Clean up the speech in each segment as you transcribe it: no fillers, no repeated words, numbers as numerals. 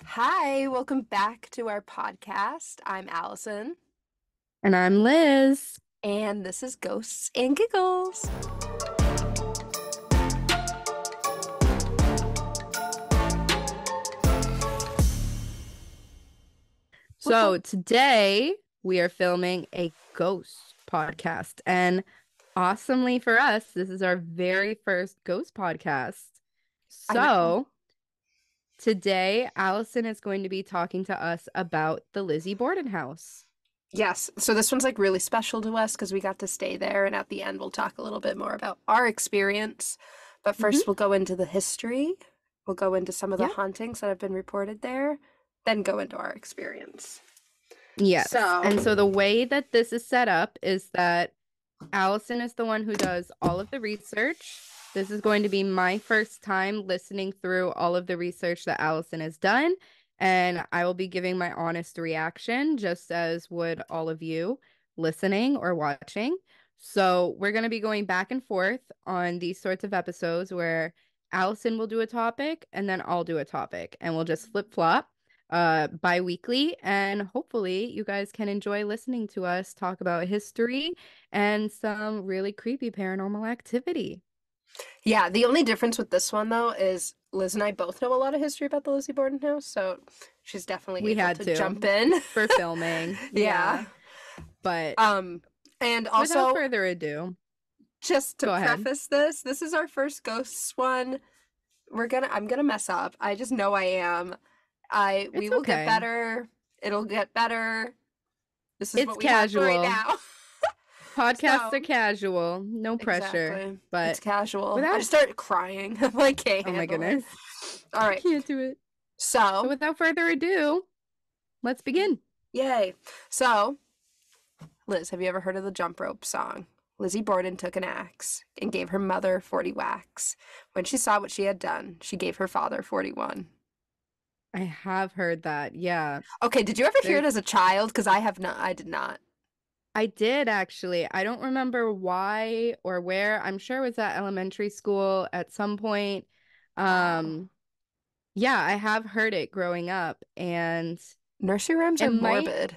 Hi, welcome back to our podcast. I'm Allison, And I'm Liz. and this is Ghosts and Giggles. So today we are filming a ghost podcast. And awesomely for us, this is our very first ghost podcast. I know. So today, Allison is going to be talking to us about the Lizzie Borden House. Yes, so this one's like really special to us because we got to stay there, and at the end, we'll talk a little bit more about our experience. But first, Hmm. we'll go into the history, we'll go into some of the Yeah. hauntings that have been reported there, then go into our experience. Yes. So, And so the way that this is set up is that Allison is the one who does all of the research. This is going to be my first time listening through all of the research that Allison has done, and I will be giving my honest reaction, just as would all of you listening or watching. So, we're going to be going back and forth on these sorts of episodes where Allison will do a topic and then I'll do a topic, and we'll just flip-flop bi-weekly, and hopefully you guys can enjoy listening to us talk about history and some really creepy paranormal activity. yeah, the only difference with this one, though, is Liz and I both know a lot of history about the Lizzie Borden House, so she's definitely We able had to jump to in. for filming, Yeah. yeah. But Um, and without also, further ado, just to go ahead. preface this, this is our first ghosts one. I'm gonna mess up. I just know I am. We It's will get okay. better. It'll get better. This is It's what we have right casual. now. Podcasts are So, casual, no pressure. exactly. It's But casual. I without, just started crying. I'm like, can't oh my handle it. goodness, All I right. can't do it. So So, without further ado, let's begin. yay. So, Liz, have you ever heard of the jump rope song? Lizzie Borden took an axe and gave her mother 40 whacks. When she saw what she had done, she gave her father 41. I have heard that. Yeah. Okay, did you ever hear There it as a child? Because I have not. I did not. I did actually. I don't remember why or where. I'm sure it was at elementary school at some point. Wow. Um, yeah, I have heard it growing up, and Nursery rhymes it are might, morbid.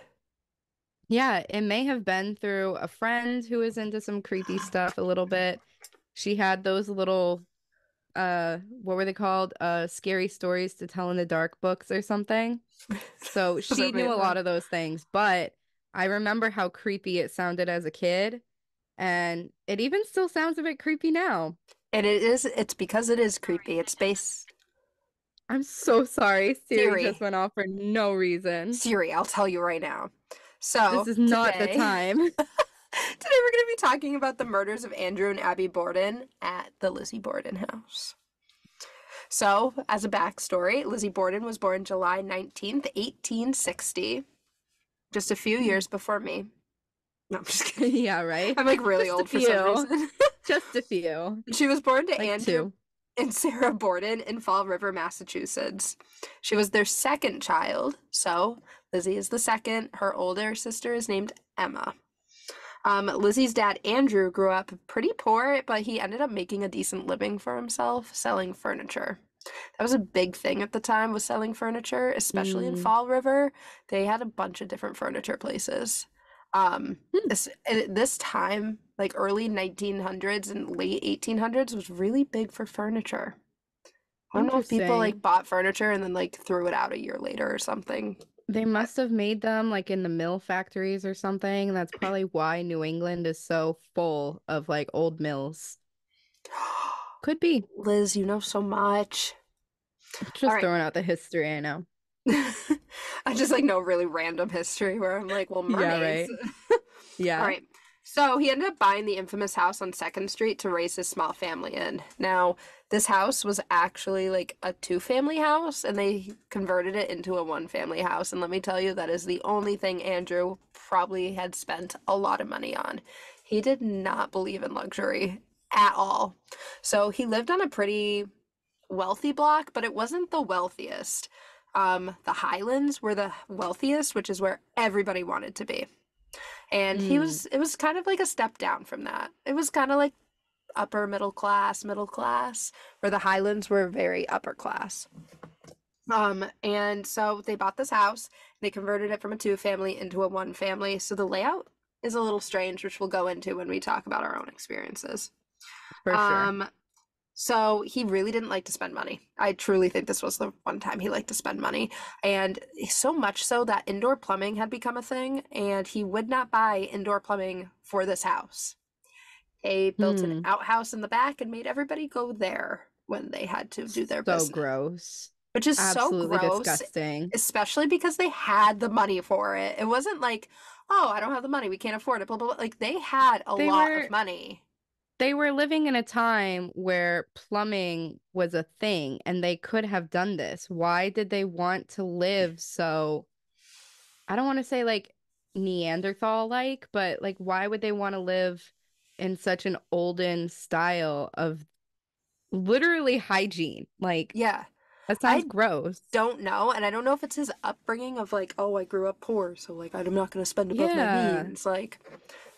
yeah, it may have been through a friend who was into some creepy stuff a little bit. She had those little what were they called? Scary stories to tell in the dark books or something. So Those are she knew really a lot fun. of those things, but I remember how creepy it sounded as a kid. And it even still sounds a bit creepy now. And it's because it is creepy. It's based. I'm so sorry. Siri just Siri. went off for no reason. Siri, I'll tell you right now. This So, is not the today, time. today we're going to be talking about the murders of Andrew and Abby Borden at the Lizzie Borden house. So, as a backstory, Lizzie Borden was born July 19th, 1860, just a few years before me. No, I'm just kidding. Yeah, right. I'm like really Just a old for some few. reason. Just a few. She was born to Like Andrew two. and Sarah Borden in Fall River, Massachusetts. She was their second child, so Lizzie is the second. Her older sister is named Emma. Lizzie's dad, Andrew, grew up pretty poor, but he ended up making a decent living for himself selling furniture. That was a big thing at the time, was selling furniture, especially in Mm. Fall River. They had a bunch of different furniture places. Hmm. This time, like early 1900s and late 1800s, was really big for furniture. I don't know if people like Interesting. bought furniture and then like threw it out a year later or something. They must have made them like in the mill factories or something. That's probably why New England is so full of like old mills. Could be. Liz, you know so much. All Just right. throwing out the history, I know. I just like know really random history where I'm like, well, Yeah, mermaids. right. All Yeah. right. So he ended up buying the infamous house on Second Street to raise his small family in. Now, this house was actually like a two-family house, and they converted it into a one-family house. And let me tell you, that is the only thing Andrew probably had spent a lot of money on. He did not believe in luxury at all. So he lived on a pretty wealthy block, but it wasn't the wealthiest. The Highlands were the wealthiest, which is where everybody wanted to be. And Mm. it was kind of like a step down from that. It was kind of like upper middle class, where the Highlands were very upper class. And so they bought this house. They converted it from a two family into a one family. So the layout is a little strange, which we'll go into when we talk about our own experiences. For sure. Um, so he really didn't like to spend money. I truly think this was the one time he liked to spend money. And so much so that indoor plumbing had become a thing, and he would not buy indoor plumbing for this house. They built an Hmm. outhouse in the back and made everybody go there when they had to do their So business, gross. which is so Absolutely gross, disgusting. especially because they had the money for it. It wasn't like, oh, I don't have the money, we can't afford it, blah, blah, blah. Like they had a They lot of were money. they were living in a time where plumbing was a thing and they could have done this. Why did they want to live so, I don't want to say like Neanderthal like, but like why would they want to live in such an olden style of literally hygiene? Like Yeah. that sounds I gross. don't know, and I don't know if it's his upbringing of like, oh, I grew up poor, so like I'm not going to spend above my Yeah. means. Like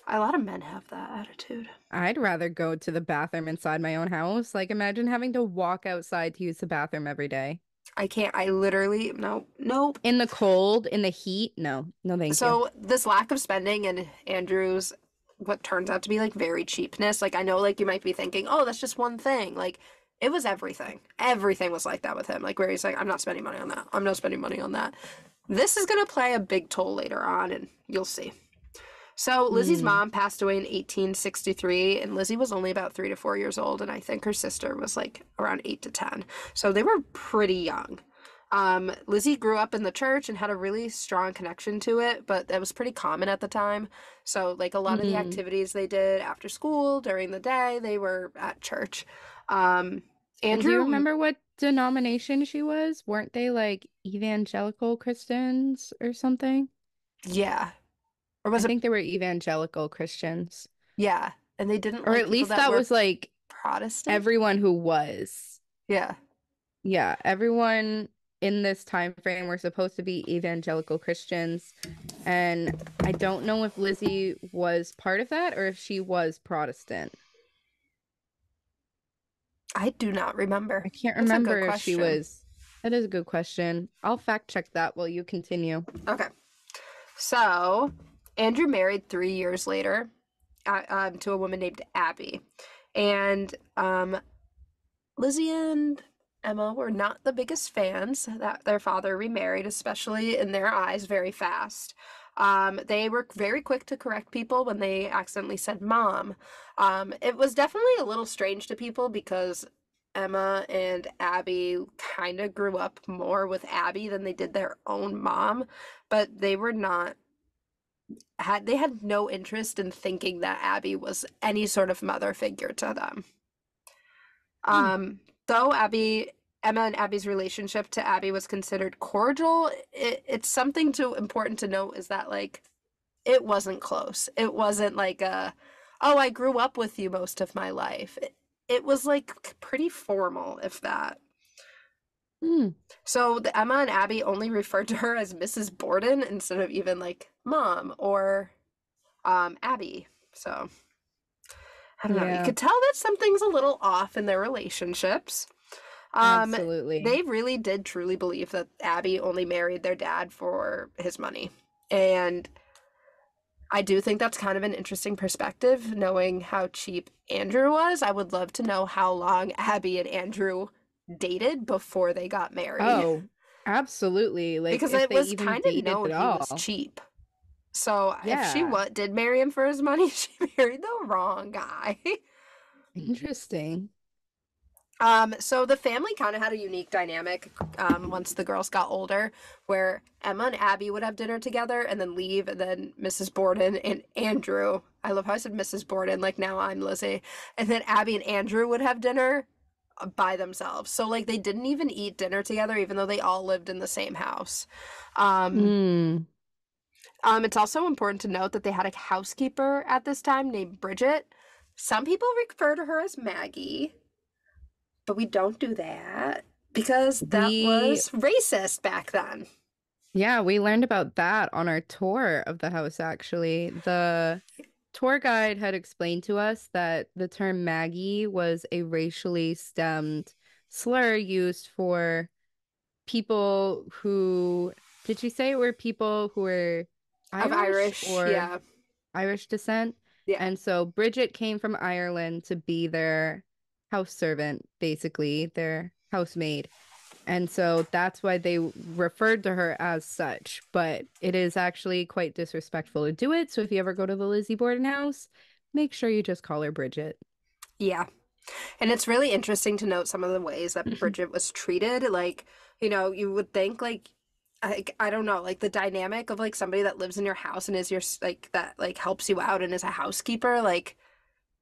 a lot of men have that attitude. I'd rather go to the bathroom inside my own house. Like imagine having to walk outside to use the bathroom every day. I can't. I literally no, nope. In the cold, in the heat? No. No, thank you. So this lack of spending and Andrew's what turns out to be like very cheapness. Like I know like you might be thinking, "Oh, that's just one thing." Like it was everything. Everything was like that with him. Like where he's like, "I'm not spending money on that. I'm not spending money on that." This is going to play a big toll later on and you'll see. So Lizzie's Hmm. mom passed away in 1863 and Lizzie was only about 3 to 4 years old and I think her sister was like around 8 to 10. So they were pretty young. Lizzie grew up in the church and had a really strong connection to it, but that was pretty common at the time. So, like a lot of the Hmm. activities they did after school, during the day, they were at church. Um, And do you Andrew, remember what denomination she was? Weren't they like evangelical Christians or something? yeah. Or I was it, think they were evangelical Christians. yeah. And they didn't Or like at people least that that were was like Protestant? everyone who was. Yeah. Yeah, everyone in this time frame were supposed to be evangelical Christians. And I don't know if Lizzie was part of that or if she was Protestant. I do not remember. I can't That's a good remember if she question. was. That is a good question. I'll fact check that while you continue. Okay. So, Andrew married 3 years later to a woman named Abby. And Lizzie and Emma were not the biggest fans that their father remarried, especially in their eyes, very fast. They were very quick to correct people when they accidentally said mom. It was definitely a little strange to people because Emma and Abby kind of grew up more with Abby than they did their own mom, but they were not they had no interest in thinking that Abby was any sort of mother figure to them. Hmm. Though Emma and Abby's relationship to Abby was considered cordial, it's something to important to note is that like it wasn't close. It wasn't like a, oh, I grew up with you most of my life. It was like pretty formal, if that. Hmm. So the Emma and Abby only referred to her as Mrs. Borden instead of even like mom or Abby. So I don't know. You Yeah, could tell that something's a little off in their relationships. Um, absolutely. they really did truly believe that Abby only married their dad for his money. And I do think that's kind of an interesting perspective, knowing how cheap Andrew was. I would love to know how long Abby and Andrew dated before they got married. Oh, absolutely. Like Because if it they was even kind of dated known at he was all. cheap. So if she Yeah, did marry him for his money, she married the wrong guy. interesting. So the family kind of had a unique dynamic once the girls got older, where Emma and Abby would have dinner together and then leave, and then Mrs. Borden and Andrew. I love how I said Mrs. Borden, like now I'm Lizzie. And then Abby and Andrew would have dinner by themselves. So like they didn't even eat dinner together, even though they all lived in the same house. Um, Hmm. it's also important to note that they had a housekeeper at this time named Bridget. Some people refer to her as Maggie, but we don't do that because that We was racist back then. Yeah, we learned about that on our tour of the house, actually. The tour guide had explained to us that the term Maggie was a racially stemmed slur used for people who, did you say it were people who were Of Irish Irish, or yeah. Irish descent? Yeah. And so Bridget came from Ireland to be their house servant, basically, their housemaid. And so that's why they referred to her as such. But it is actually quite disrespectful to do it. So if you ever go to the Lizzie Borden house, make sure you just call her Bridget. Yeah. And it's really interesting to note some of the ways that Bridget was treated. Like, you would think like I don't know, like the dynamic of like somebody that lives in your house and is your like that like helps you out and is a housekeeper, like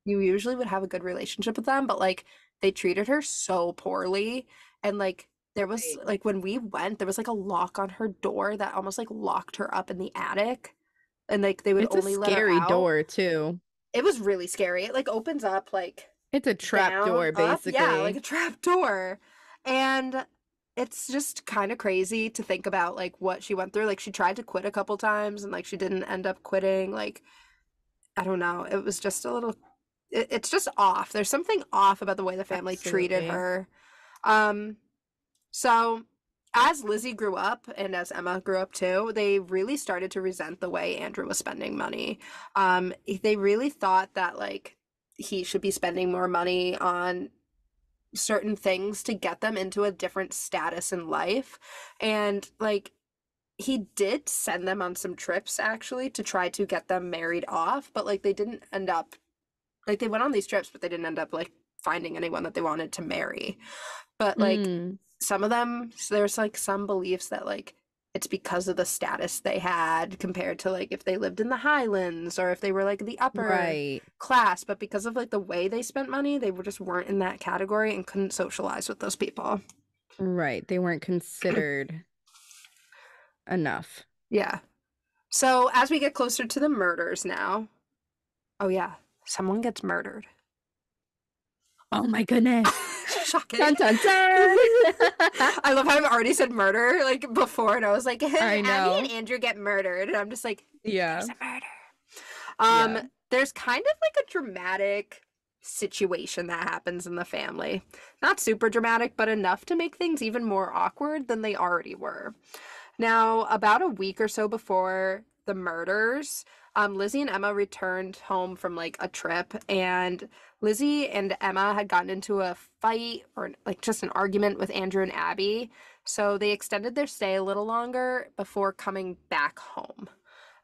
you usually would have a good relationship with them, but like they treated her so poorly. And like there was Right. like when we went, there was like a lock on her door that almost like locked her up in the attic. And like they would It's a only let her scary out. door, too. It was really scary. It like opens up like It's a trap down, door, up, yeah, like basically. a trap door. And it's just kind of crazy to think about like what she went through. Like she tried to quit a couple times and like she didn't end up quitting. Like I don't know. It was just a little it's just off. There's something off about the way the family treated Absolutely. her. Um so as Lizzie grew up and as Emma grew up too, they really started to resent the way Andrew was spending money. They really thought that like he should be spending more money on certain things to get them into a different status in life. And like he did send them on some trips actually to try to get them married off, but like they didn't end up like they went on these trips, but they didn't end up like finding anyone that they wanted to marry. But like Mm, some of them, so there's like some beliefs that like it's because of the status they had compared to like if they lived in the Highlands or if they were like the upper right. class, but because of like the way they spent money, they were just weren't in that category and couldn't socialize with those people. Right. They weren't considered enough. Yeah. So as we get closer to the murders now, oh yeah, someone gets murdered. Oh my goodness. Shocking. Dun dun dun. I love how I've already said murder like before, and I was like, I Abby and know. Andrew get murdered, and I'm just like, Yeah. there's a murder. Yeah. There's kind of like a dramatic situation that happens in the family. Not super dramatic, but enough to make things even more awkward than they already were. Now, about a week or so before the murders, Lizzie and Emma returned home from like a trip, and Lizzie and Emma had gotten into a fight or like just an argument with Andrew and Abby. So they extended their stay a little longer before coming back home.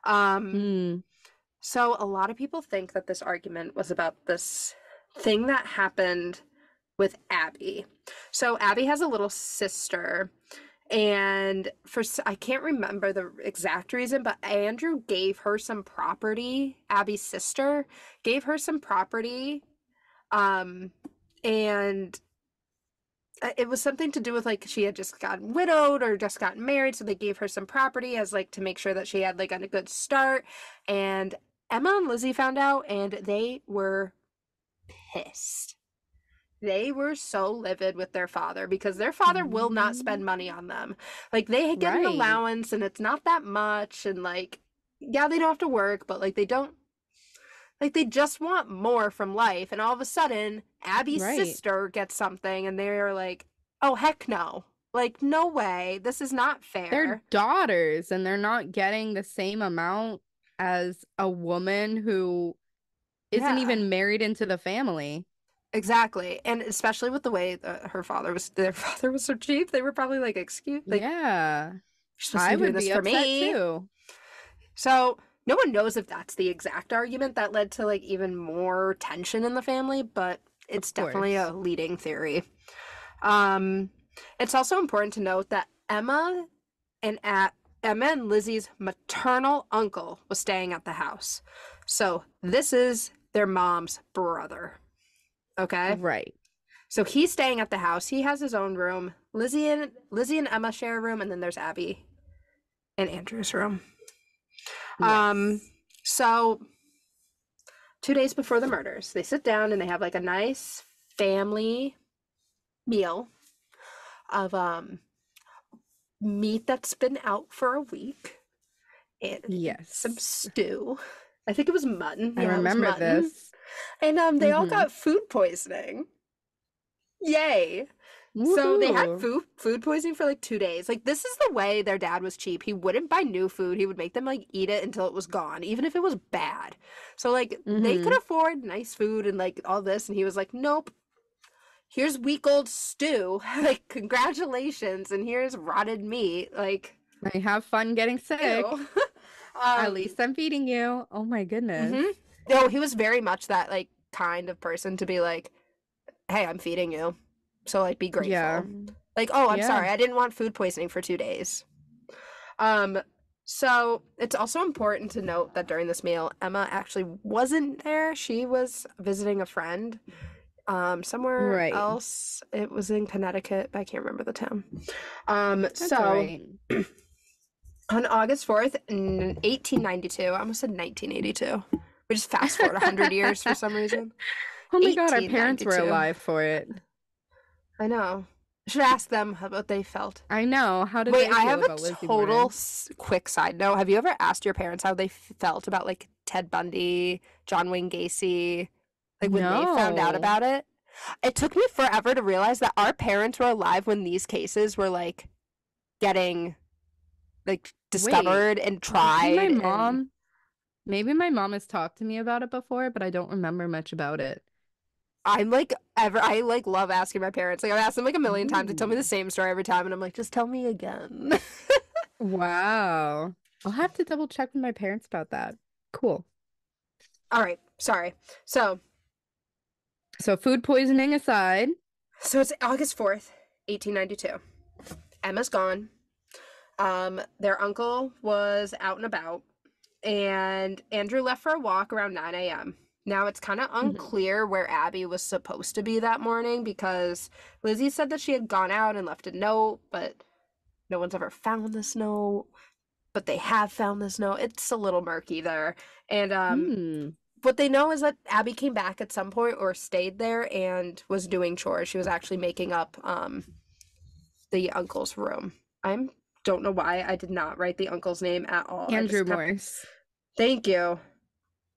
Um, Mm, so a lot of people think that this argument was about this thing that happened with Abby. So Abby has a little sister, and I can't remember the exact reason, but Andrew gave her some property. Abby's sister gave her some property, um, and it was something to do with like she had just gotten widowed or just gotten married, so they gave her some property as like to make sure that she had like a good start. And Emma and Lizzie found out, and they were pissed. They were so livid with their father because their father will not spend money mm, on them. Like they get an right. allowance and it's not that much, and like yeah, they don't have to work, but like they don't like they just want more from life. And all of a sudden, Abby's Right. sister gets something and they're like, "Oh heck no. Like no way. This is not They're fair." daughters and they're not getting the same amount as a woman who isn't Yeah. even married into the family. Exactly. And especially with the way that their father was so cheap, they were probably like, "Excuse, like Yeah. you're supposed to I be doing would this be for upset me." too. So no one knows if that's the exact argument that led to like even more tension in the family, but it's Of definitely course. a leading theory. Um, it's also important to note that and at Emma and Lizzie's maternal uncle was staying at the house. So this is their mom's brother. Okay? Right. So he's staying at the house. He has his own room. Lizzie and Emma share a room, and then there's Abby and Andrew's room. Um, Yes. so 2 days before the murders, they sit down and they have like a nice family meal of meat that's been out for a week and some Yes. stew. I think it was mutton. I Yeah, it was remember mutton. this. And they all Hmm. got food poisoning. Yay. So they had Woohoo. food poisoning for like 2 days. Like this is the way their dad was cheap. He wouldn't buy new food. He would make them like eat it until it was gone, even if it was bad. So like they could Mm-hmm. afford nice food and like all this, and he was like, nope. Here's week old stew. Like congratulations, and here's rotted meat. Like I have fun getting sick. ew. At least I'm feeding you. Oh my goodness. Mhm. No, he was very much that like kind of person to be like, hey, I'm feeding you. So like be Yeah. grateful. Like, oh, I'm Yeah. sorry. I didn't want food poisoning for 2 days. Um, so it's also important to note that during this meal, Emma actually wasn't there. She was visiting a friend somewhere Right. else. It was in Connecticut, but I can't remember the town. That's all So right. on August 4th, in 1892, I almost said 1982. We just fast forward 100 years for some reason. Oh my God, our parents were 1892. alive for it. I know. I should ask them how what they felt. I know. How did Wait, they I feel have a about Lizzie total Borden? quick side note. Have you ever asked your parents how they felt about like Ted Bundy, John Wayne Gacy, like when they found out No. about it? It took me forever to realize that our parents were alive when these cases were like getting like Wait, discovered and maybe my tried and mom, maybe my mom has talked to me about it before, but I don't remember much about it. I'm like ever I like love asking my parents. Like I've asked them like a million times. They tell me the Ooh. same story every time and I'm like, just tell me again. Wow. I'll have to double check with my parents about that. Cool. All right, sorry. So So food poisoning aside. so it's August 4th, 1892. Emma's gone. Their uncle was out and about, and Andrew left for a walk around 9 a.m. Now it's kind of Mhm. unclear where Abby was supposed to be that morning because Lizzie said that she had gone out and left a note, but no one's ever found this note. But they have found this note. It's a little murky there. And Hmm. what they know is that Abby came back at some point or stayed there and was doing chores. She was actually making up the uncle's room. I don't know why I did not write the uncle's name at all. I Andrew just kept. Morse. Thank you.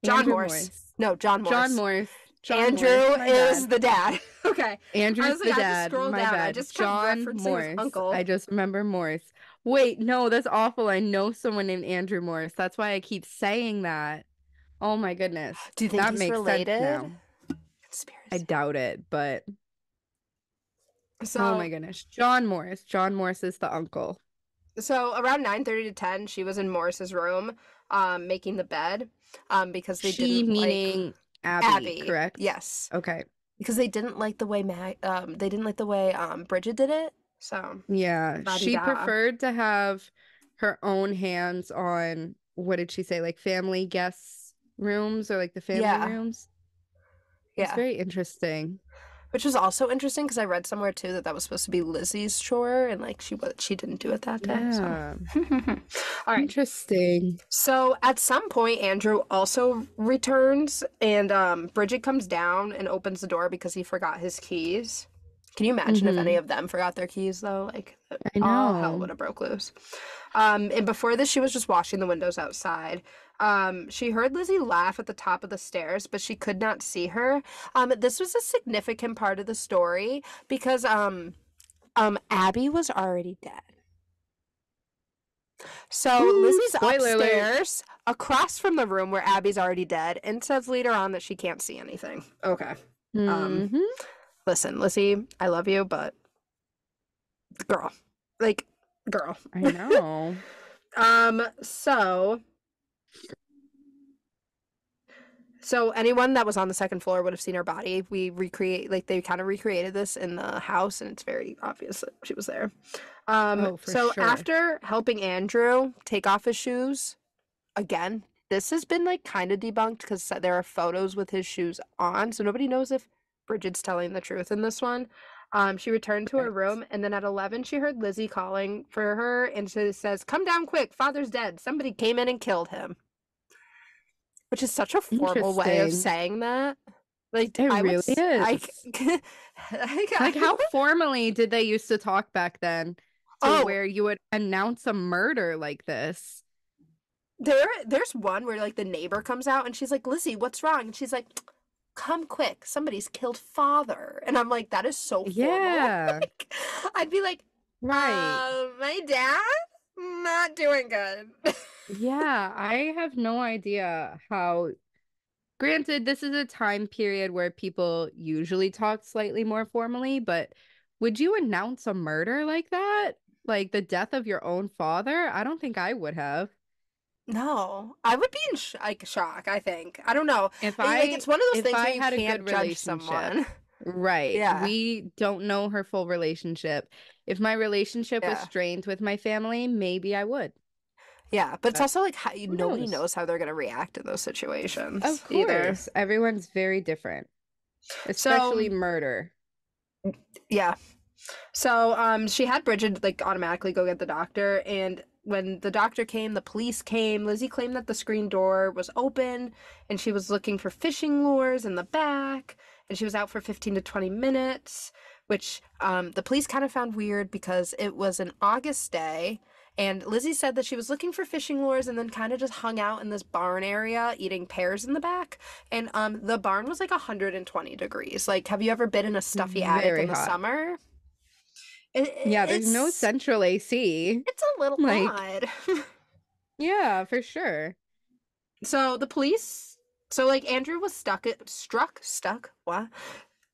John Andrew Morse. Morse. No, John John Morse. Morse. John Morse. Andrew My is bad. the dad. Okay. I Andrew's was like, the I just dad. scrolled My down. I bad. just kept John referencing his Morse. I uncle. just remember Morse. Wait, no, that's awful. I know someone named Andrew Morse. That's why I keep saying that. Oh my goodness. Do you think That he's makes sense related? now. I Conspiracy. doubt it, but oh my So, goodness. John Morse. John Morse is the uncle. so around 9:30 to 10, she was in Morris's room, making the bed, because they She didn't like meaning Abby, Abby. correct? Yes. Okay. Because they didn't like the way they didn't like the way Bridget did it. So, Yeah, la di she da. preferred to have her own hands on, what did she say, like family guests rooms or like the family Yeah. rooms? It was Yeah. very interesting. Which was also interesting because I read somewhere too that that was supposed to be Lizzie's chore and like she didn't do it that day. So, Yeah, all right. interesting. So at some point, Andrew also returns, and Bridget comes down and opens the door because he forgot his keys. Can you imagine if any Mm-hmm. of them forgot their keys though? Like I all hell would know. have broke loose. And before this, she was just washing the windows outside. She heard Lizzie laugh at the top of the stairs, but she could not see her. This was a significant part of the story because Abby was already dead. So Ooh, Lizzie's spoiler alert. upstairs across from the room where Abby's already dead and says later on that she can't see anything. Okay. Um, Mm-hmm. listen, Lizzie, I love you, but girl. Like, girl. I know. So anyone that was on the second floor would have seen her body. We recreate like they kind of recreated this in the house and it's very obvious that she was there. Oh, for So sure. after helping Andrew take off his shoes, again, this has been like kind of debunked because there are photos with his shoes on, so nobody knows if Bridget's telling the truth in this one. She returned to her Right. room, and then at 11, she heard Lizzie calling for her, and she says, "Come down quick, father's dead. Somebody came in and killed him." Which is such a formal way of Interesting. saying that. Like, It I would, really is. Like, I how would, formally did they used to talk back then to oh, where you would announce a murder like this? there's one where like the neighbor comes out and she's like, "Lizzie, what's wrong?" And she's like, come quick, somebody's killed father. And I'm like, that is so formal. Yeah, Like, I'd be like, right. my dad? Not doing good. Yeah, I have no idea how. Granted, this is a time period where people usually talk slightly more formally, but would you announce a murder like that? Like the death of your own father? I don't think I would have. No, I would be in like shock, I think. I don't know. If Like I it's one of those if things I where you had a good can't judge relationship, someone. right? Yeah. We don't know her full relationship. If my relationship was Yeah. strained with my family, maybe I would. Yeah, but it's But also like who nobody knows? knows how they're going to react in those Of situations either. course, everyone's very different, especially So, murder. yeah. So, she had Bridget like automatically go get the doctor, and when the doctor came, the police came. Lizzie claimed that the screen door was open, and she was looking for fishing lures in the back, and she was out for 15 to 20 minutes, which the police kind of found weird because it was an August day, and Lizzie said that she was looking for fishing lures and then kind of just hung out in this barn area eating pears in the back, and the barn was like 120 degrees. Like, have you ever been in a stuffy attic Very in the hot. summer? Yeah, there's no It's central AC. it's a little Like, odd. yeah, for sure. So the police, so like Andrew was stuck, what?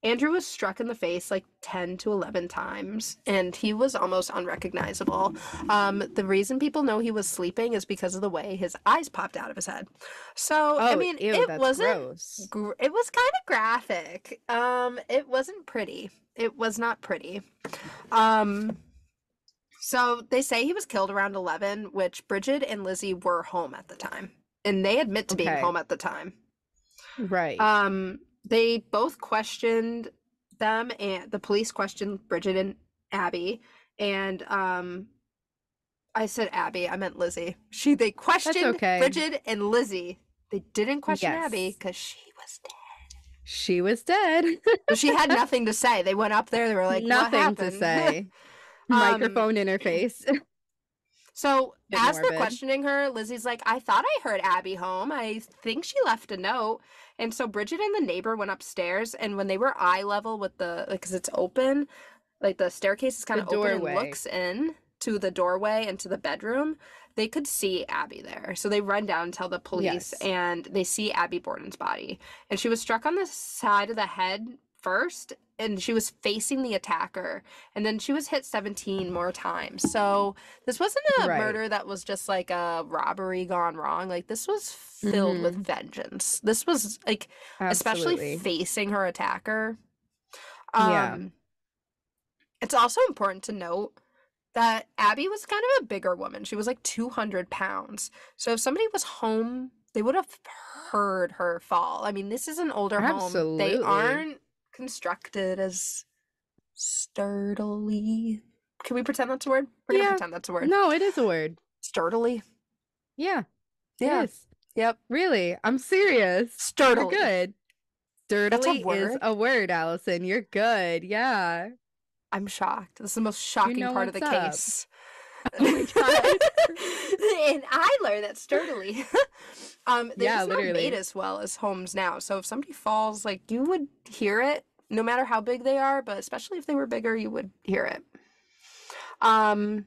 Andrew was struck in the face like 10 to 11 times, and he was almost unrecognizable. The reason people know he was sleeping is because of the way his eyes popped out of his head. So, I Oh, mean, ew, that's gross. it was kind of graphic. It wasn't pretty. It was not pretty. Um, So they say he was killed around 11, which Bridget and Lizzie were home at the time. And they admit to being Okay. home at the time. Right. They both questioned them, and the police questioned Bridget and Abby. And I said Abby, I meant Lizzie. They That's questioned okay. Bridget and Lizzie. They didn't question Abby Yes. because she was dead. She was dead. So she had nothing to say. They went up there, they were like, what Nothing to happened? say. um Microphone interface. So, Bit as they're morbid. questioning her, Lizzie's like, I thought I heard Abby home. I think she left a note. And so Bridget and the neighbor went upstairs, and when they were eye level with the, like, because it's open, like the staircase is kind The of open and doorway. looks in to the doorway and to the bedroom, they could see Abby there. So they run down and tell the police, Yes. and they see Abby Borden's body. And she was struck on the side of the head first, and she was facing the attacker. And then she was hit 17 more times. So this wasn't a Right. murder that was just like a robbery gone wrong. Like, this was filled with Mm-hmm. vengeance. This was like, especially Absolutely. facing her attacker. Yeah. Um, it's also important to note that Abby was kind of a bigger woman. She was like 200 pounds. So if somebody was home, they would have heard her fall. I mean, this is an older home. They Absolutely. aren't constructed as sturdily. Can we pretend that's a word? We're gonna Yeah. pretend that's a word. No, it is a word. Sturdily. Yeah, it Yeah. is. Yep. Really, I'm serious. You're Sturdily. good. That's a Sturdily is word. a word, Allison. You're good. Yeah. I'm shocked. This is the most You shocking know part of the what's up. case. Oh my God. And I learned that sturdily. Yeah, It's not made literally. as well as homes now. So if somebody falls, like, you would hear it no matter how big they are, but especially if they were bigger, you would hear it. Um,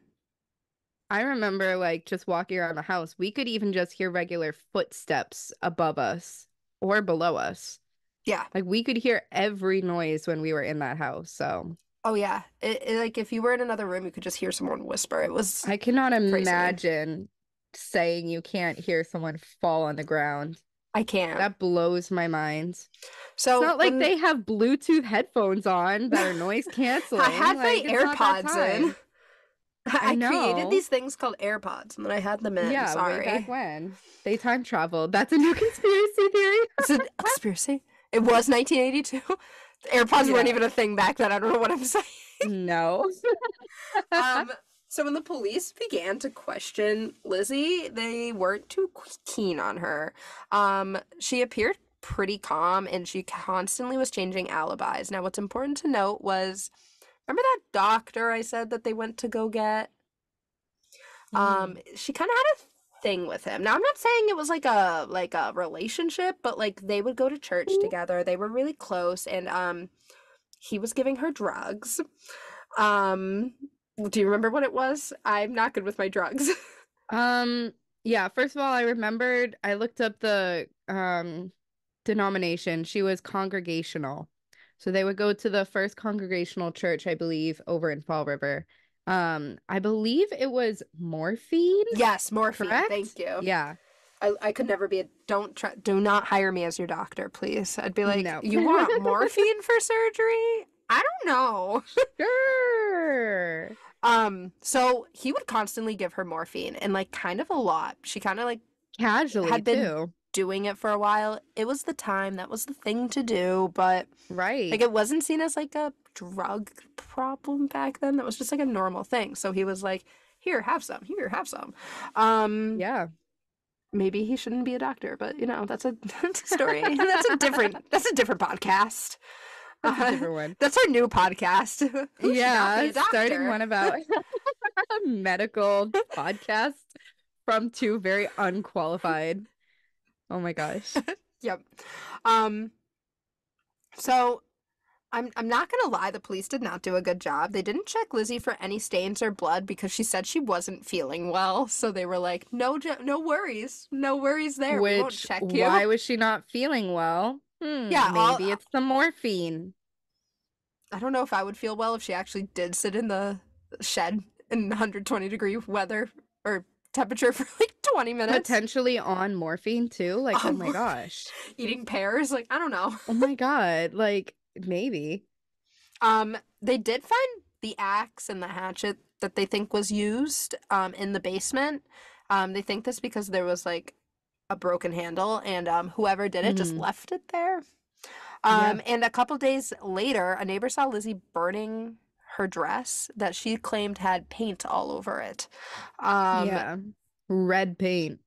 I remember like just walking around the house. We could even just hear regular footsteps above us or below us. yeah. Like we could hear every noise when we were in that house. So Oh yeah. Like if you were in another room, you could just hear someone whisper. It was I cannot crazy. imagine saying you can't hear someone fall on the ground. I can't. That blows my mind. It's So not like when they have Bluetooth headphones on that are noise I canceling. had my Like, it's not that AirPods in, time. I I created know. these things called AirPods, and then I had them in. Yeah, way back Sorry. when. They time traveled. That's a new conspiracy theory. It's a conspiracy. It was 1982. AirPods weren't Yeah. even a thing back then. I don't know what I'm saying. No. Um, so when the police began to question Lizzie, they weren't too keen on her. She appeared pretty calm, and she constantly was changing alibis. Now, what's important to note was, remember that doctor I said that they went to go get? Mm. She kind of had a thing with him. Now, I'm not saying it was like a relationship, but like they would go to church together. They were really close, and he was giving her drugs. Um, do you remember what it was? I'm not good with my drugs. Um, yeah, first of all, I looked up the denomination. She was congregational. So they would go to the First Congregational Church, I believe, over in Fall River. I believe it was morphine, Yes, morphine. correct? Thank you. Yeah. I could never be a do not hire me as your doctor, please. I'd be like, No. you want morphine for surgery? I don't know. Sure. So he would constantly give her morphine and like kind of a lot. She kind of like Casually had been too. doing it for a while. It was the time, that was the thing to do, but like Right. it wasn't seen as like a drug problem back then. That was just like a normal thing. So he was like, here, have some. Here, have some. Yeah. Maybe he shouldn't be a doctor, but that's a that's a story. That's a different podcast. That's a Uh, different one. that's our new podcast. Who should not be Yeah, a starting doctor? one about a medical podcast from two very unqualified. Oh my gosh. Yep. Um, so I'm not gonna lie, the police did not do a good job. They didn't check Lizzie for any stains or blood because she said she wasn't feeling well. So they were like, no, no worries, no worries there. We won't Which, check you. why was she not feeling well? Yeah, Maybe it's the morphine. I don't know if I would feel well if she actually did sit in the shed in 120-degree weather or temperature for like 20 minutes. Potentially on morphine too. Like, oh my Um, gosh. eating pears, like I don't know. Oh my God. Like, maybe. They did find the axe and the hatchet that they think was used in the basement. They think this because there was like a broken handle and whoever did it just Mhm. left it there. Yeah. And a couple days later, a neighbor saw Lizzie burning her dress that she claimed had paint all over it. Um, Yeah. Red paint.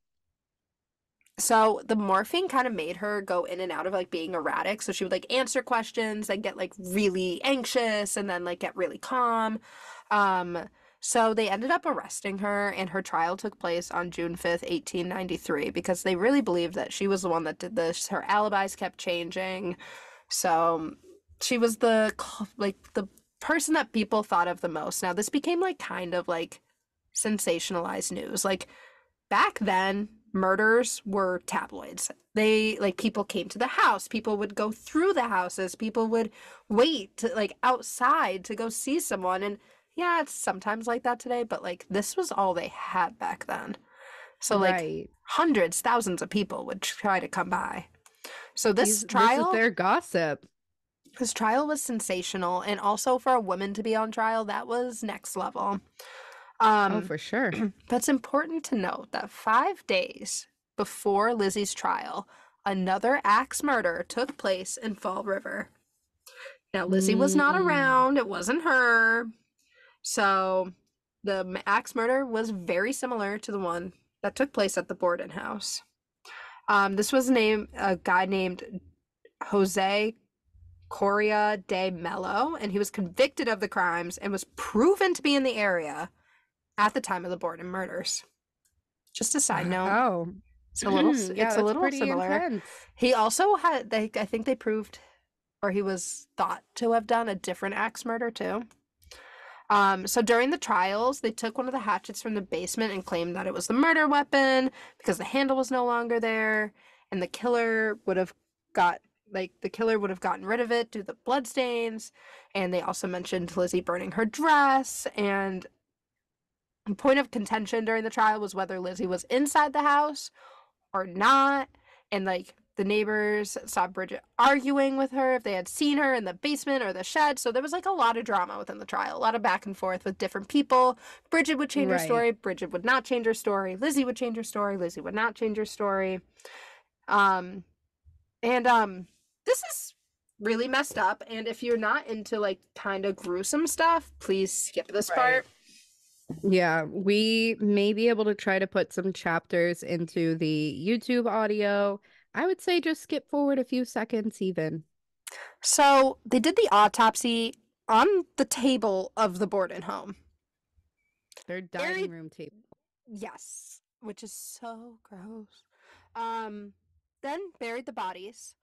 so the morphine kind of made her go in and out of like being erratic. So she would like answer questions and get like really anxious and then like get really calm. Um, so they ended up arresting her, and her trial took place on June 5th, 1893, because they really believed that she was the one that did this. Her alibis kept changing. So she was the person that people thought of the most. Now this became like kind of like sensationalized news. Like back then, murders were tabloids. They like people came to the house, people would go through the houses, people would wait to, like outside to go see someone. And yeah, it's sometimes like that today, but like this was all they had back then. So like Right. hundreds, thousands of people would try to come by. So This is their gossip. this trial was sensational, and also for a woman to be on trial, that was next level. Oh, Um, for sure. but it's important to note that 5 days before Lizzie's trial, another axe murder took place in Fall River. Now, Lizzie was not Mm. around, it wasn't her. So, the axe murder was very similar to the one that took place at the Borden house. This was a guy named Jose Correa de Mello, and he was convicted of the crimes and was proven to be in the area at the time of the Borden murders. Just a side note. Wow. Yeah, It's a that's little pretty similar. intense. He also had I think they proved, or he was thought to have done, a different axe murder too. So during the trials, they took one of the hatchets from the basement and claimed that it was the murder weapon because the handle was no longer there, and the killer would have gotten rid of it due to the bloodstains. And they also mentioned Lizzie burning her dress, and the point of contention during the trial was whether Lizzie was inside the house or not. And like the neighbors saw Bridget arguing with her if they had seen her in the basement or the shed. So there was like a lot of drama within the trial, a lot of back and forth with different people. Bridget would change her Right. story, Bridget would not change her story, Lizzie would change her story, Lizzie would not change her story. Um and this is really messed up, and if you're not into like kind of gruesome stuff, please skip this Right. part. Yeah, we may be able to try to put some chapters into the YouTube audio. I would say just skip forward a few seconds even. So they did the autopsy on the table of the Borden home. Their dining Very, room table. yes. which is so gross. Then buried the bodies,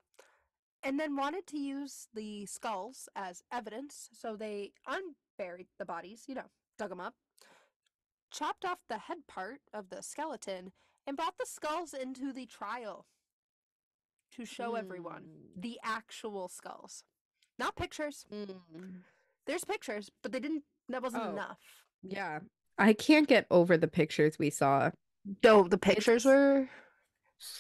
and then wanted to use the skulls as evidence, so they unburied the bodies, dug them up, chopped off the head part of the skeleton, and brought the skulls into the trial to show everyone Mm. the actual skulls. Not pictures. Mm. There's pictures, but that wasn't Oh, enough. yeah. I can't get over the pictures we saw. No, the pictures It's were.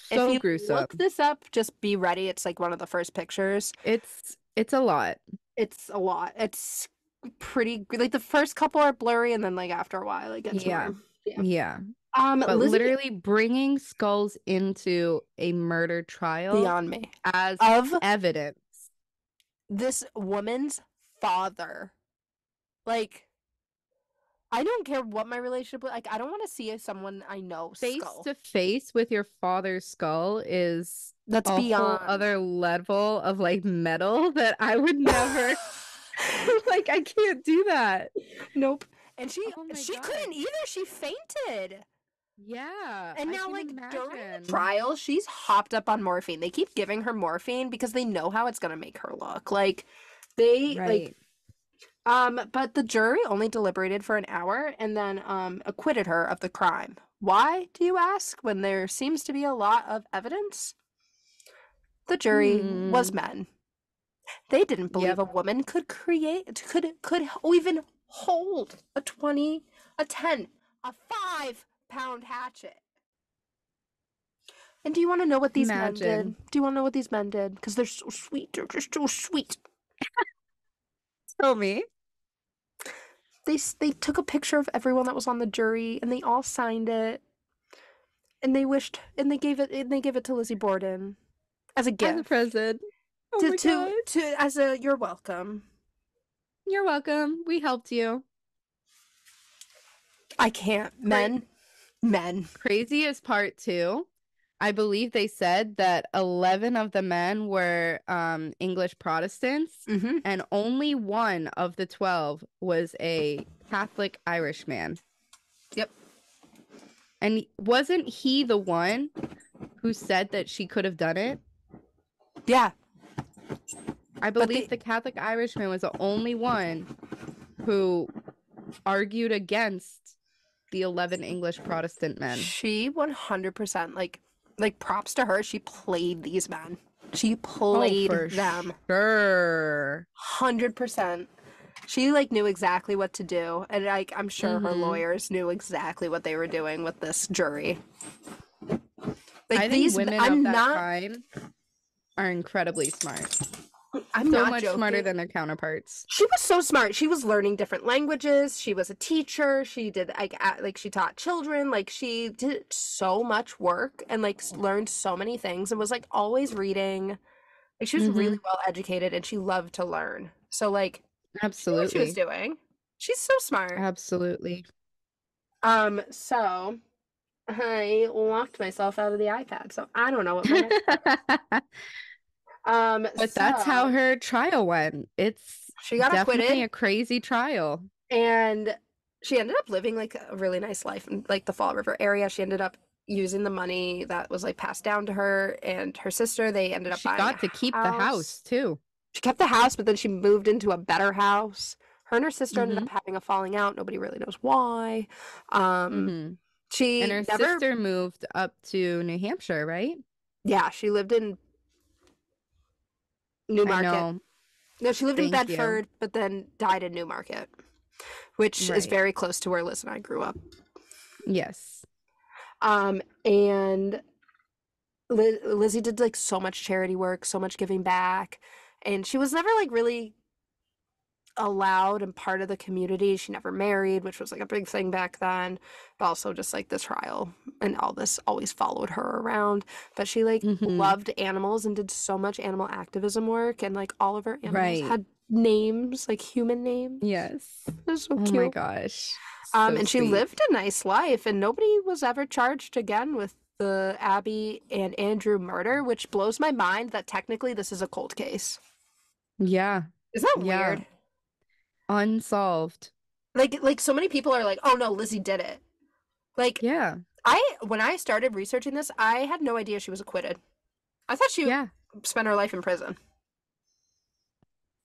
If so you gruesome. look this up, just be ready. It's like one of the first pictures. It's a lot. It's a lot. It's pretty like the first couple are blurry, and then like after a while it gets Yeah. more. Yeah. Yeah. But Lizzie, literally bringing skulls into a murder trial beyond me. as Of evidence. this woman's father. Like, I don't care what my relationship like. I don't want to see someone I know Face skull. to face with your father's skull is That's a whole beyond. other level of like metal that I would never like I can't do that. Nope. And she Oh my she God. couldn't either. She fainted. Yeah, And I now, can like, during the imagine. trial, she's hopped up on morphine. They keep giving her morphine because they know how it's gonna make her look. Like, they like Right. but the jury only deliberated for an hour and then acquitted her of the crime. Why, do you ask, when there seems to be a lot of evidence? The jury was Hmm. men. They didn't believe Yep. a woman could even hold a 20, a 10, a 5-pound hatchet. And do you want to know what these men did? Imagine. Do you want to know what these men did? Because they're so sweet. They're just so sweet. Tell me. They took a picture of everyone that was on the jury, and they all signed it, and they gave it to Lizzie Borden as a As a gift present. Oh my God. as a you're welcome. You're welcome. We helped you. I can't. Cra- Men. Craziest part too. I believe they said that 11 of the men were English Protestants, Mm-hmm. and only one of the 12 was a Catholic Irishman. Yep. And wasn't he the one who said that she could have done it? Yeah. I But believe the Catholic Irishman was the only one who argued against the 11 English Protestant men. she 100% like props to her. She played these men. She Oh, played for them. sure. 100%. She like knew exactly what to do, and like I'm sure her Mm-hmm. lawyers knew exactly what they were doing with this jury. Like I think women of I'm that not time are incredibly smart. I'm So not much smarter joking. than their counterparts. She was so smart. She was learning different languages. She was a teacher. She did like she taught children. Like she did so much work and like learned so many things and was like always reading. Like she was Mm-hmm. really well educated and she loved to learn. So like she knew what she was Absolutely. doing. She's so smart. Absolutely. So I locked myself out of the iPad, so I don't know what my next part is. But that's how So her trial went. It's she got definitely acquitted a crazy trial. and she ended up living like a really nice life in like the Fall River area. She ended up using the money that was like passed down to her and her sister. They ended up She buying got a to keep the house. house too. She kept the house, but then she moved into a better house. Her and her sister ended Mm-hmm. up having a falling out. Nobody really knows why. Um, Mm-hmm. And she her never, sister moved up to New Hampshire, right? yeah, she lived in I Newmarket. know. No, she lived in Thank you. Bedford, but then died in Newmarket, which is Right. very close to where Liz and I grew up. Yes. And Lizzie did like so much charity work, so much giving back, and she was never like really allowed and part of the community. She never married, which was like a big thing back then, but also just like the trial and all this always followed her around. But she like Mm-hmm. loved animals and did so much animal activism work, and like all of her animals Right. had names, like human names. Yes. It was so Oh my cute. gosh. So And she sweet. lived a nice life, and nobody was ever charged again with the Abby and Andrew murder, which blows my mind that technically this is a cold case. Yeah. Isn't that Yeah. weird? Unsolved. Like so many people are like, "Oh no, Lizzie did it." Like Yeah. When I started researching this, I had no idea she was acquitted. I thought she Yeah. spent her life in prison.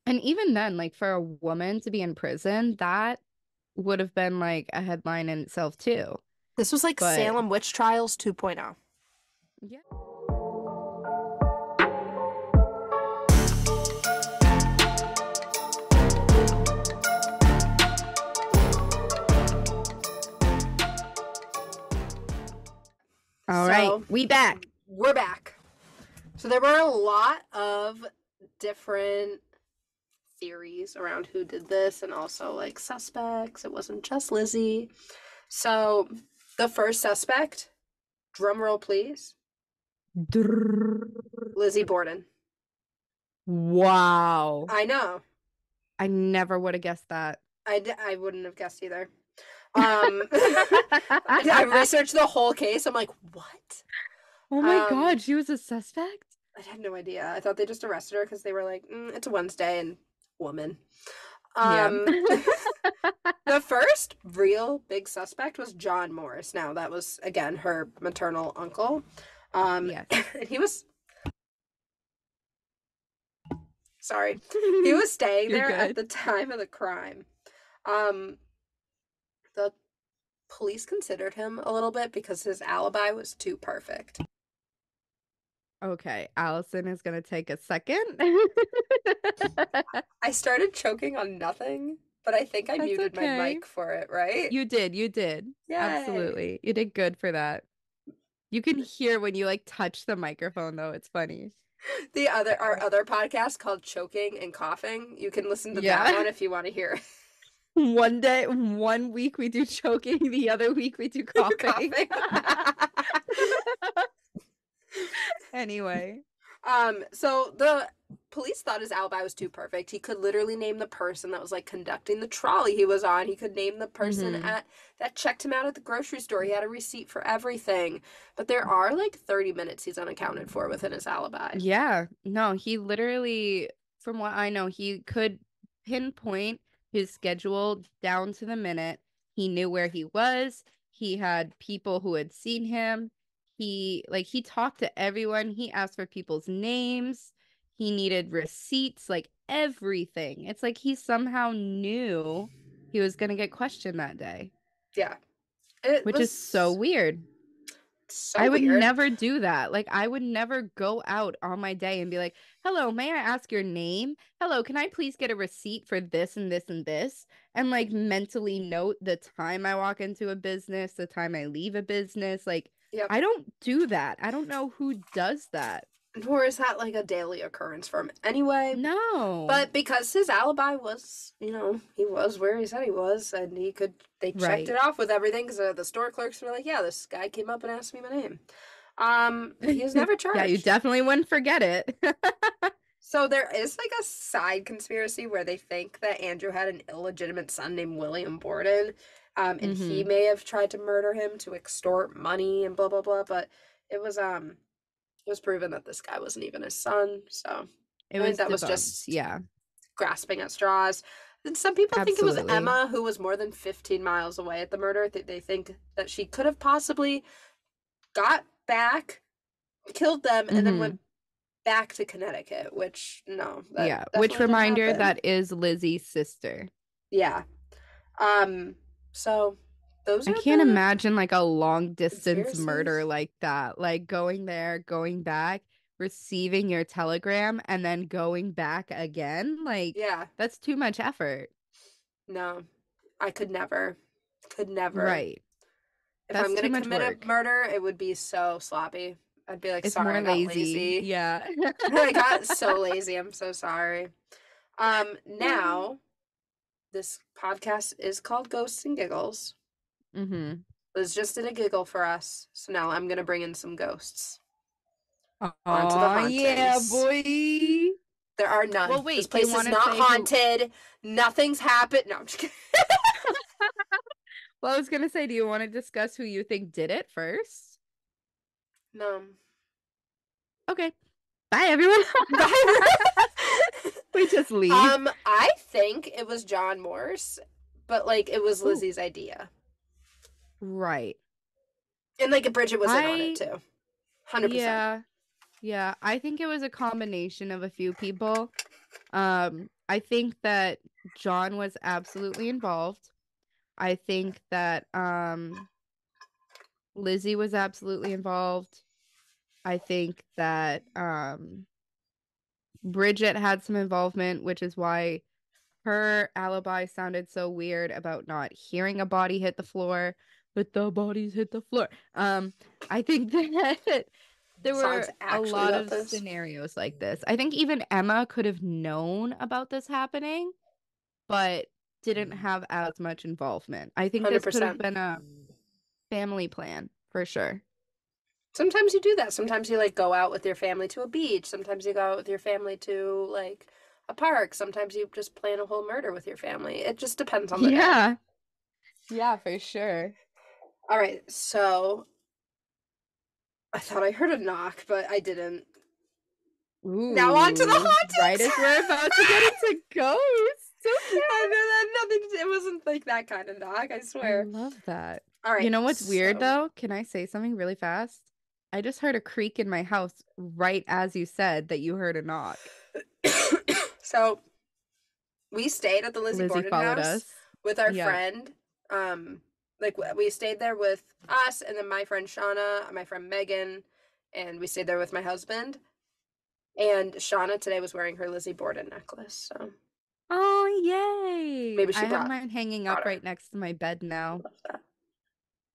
And even then, like for a woman to be in prison, that would have been like a headline in itself too. This was like But Salem Witch Trials 2.0. yeah. All right, So we back. we're back. So there were a lot of different theories around who did this and also like suspects. It wasn't just Lizzie. So the first suspect, drum roll please, Lizzie Borden. Wow. I know. I never would have guessed that. I wouldn't have guessed either. I researched the whole case. I'm like, what? Oh my God, she was a suspect? I had no idea. I thought they just arrested her because they were like, it's a Wednesday and woman. Yeah. The first real big suspect was John Morris. Now, that was, again, her maternal uncle. Yes. And he was, sorry, he was staying You're there at good. the time of the crime. The police considered him a little bit because his alibi was too perfect. Okay, Allison is gonna take a second. I started choking on nothing, but I think I That's muted my okay. mic for it, right? You did. Yay. Absolutely. You did good for that. You can hear when you like touch the microphone though. It's funny. Our other podcast called Choking and Coughing. You can listen to that Yeah. one if you want to hear it. One week we do choking, the other week we do coughing. Coughing. Anyway. So the police thought his alibi was too perfect. He could literally name the person that was like conducting the trolley he was on. He could name the person that checked him out at the grocery store. He had a receipt for everything. But there are like 30 minutes he's unaccounted for within his alibi. Yeah. No, he literally, from what I know, he could pinpoint his schedule down to the minute. He knew where he was. He had people who had seen him. He talked to everyone. He asked for people's names. He needed receipts, like everything. It's like he somehow knew he was going to get questioned that day, Yeah. which is so weird. So I would weird. never do that. Like, I would never go out on my day and be like, hello, may I ask your name? Hello, can I please get a receipt for this and this and this? And like mentally note the time I walk into a business, the time I leave a business. Like, Yep. I don't do that. I don't know who does that. Nor is that like a daily occurrence for him anyway. No. But because his alibi was, he was where he said he was, and they checked it off with everything because the store clerks were like, yeah, this guy came up and asked me my name. He was never charged. Yeah, you definitely wouldn't forget it. So there is like a side conspiracy where they think that Andrew had an illegitimate son named William Borden, and he may have tried to murder him to extort money and blah blah blah. But it was proven that this guy wasn't even his son. So It was that was debunked. just Yeah. grasping at straws. And some people think it was Absolutely. Emma who was more than 15 miles away at the murder. They think that she could have possibly got back, killed them, and then went back to Connecticut, which no. Yeah, which reminder, that is Lizzie's sister. Yeah. So those I are can't imagine like a long distance murder conspiracies. like that. Like going there, going back, receiving your telegram, and then going back again. Like, Yeah. that's too much effort. No, I could never. Could never. Right. If That's I'm too gonna much commit work. a murder, it would be so sloppy. I'd be like, It's sorry, more I got lazy. Yeah. I got so lazy. I'm so sorry. Now this podcast is called Ghosts and Giggles. Liz just did a giggle for us, so now I'm gonna bring in some ghosts. Onto the hauntings. Yeah, boy. There are none. Well, wait, this place is not haunted. Nothing's happened. No, I'm just kidding. Well, I was gonna say, do you want to discuss who you think did it first? No. Okay. Bye, everyone. Bye. We just leave. I think it was John Morse, but like it was Lizzie's idea. Right. And like Bridget was in on it I, too. 100%. yeah, I think it was a combination of a few people. I think that John was absolutely involved. I think that Lizzie was absolutely involved. I think that Bridget had some involvement, which is why her alibi sounded so weird about not hearing a body hit the floor, but the bodies hit the floor. I think that there Song's were a actually lot about of this. scenarios like this. I think even Emma could have known about this happening, but didn't have as much involvement. I think this could have 100%. been a family plan for sure. Sometimes you do that. Sometimes you like go out with your family to a beach. Sometimes you go out with your family to like a park. Sometimes you just plan a whole murder with your family. It just depends on the day. Yeah. Yeah, for sure. All right, so I thought I heard a knock, but I didn't. Now on to the Ooh, right hauntings. as we're about to get into ghosts. Okay. I know that nothing. It wasn't like that kind of knock. I I swear. love that. All You right, know what's weird so though? Can I say something really fast? I just heard a creak in my house right as you said that you heard a knock. so we stayed at the Lizzie Lizzie Borden followed house us. with our Yeah. friend. Like we stayed there with us, and then my friend Shauna, my friend Megan, and we stayed there with my husband. And Shauna today was wearing her Lizzie Borden necklace, so Oh, yay. maybe she I have brought mine hanging brought up her. right next to my bed now. Love that.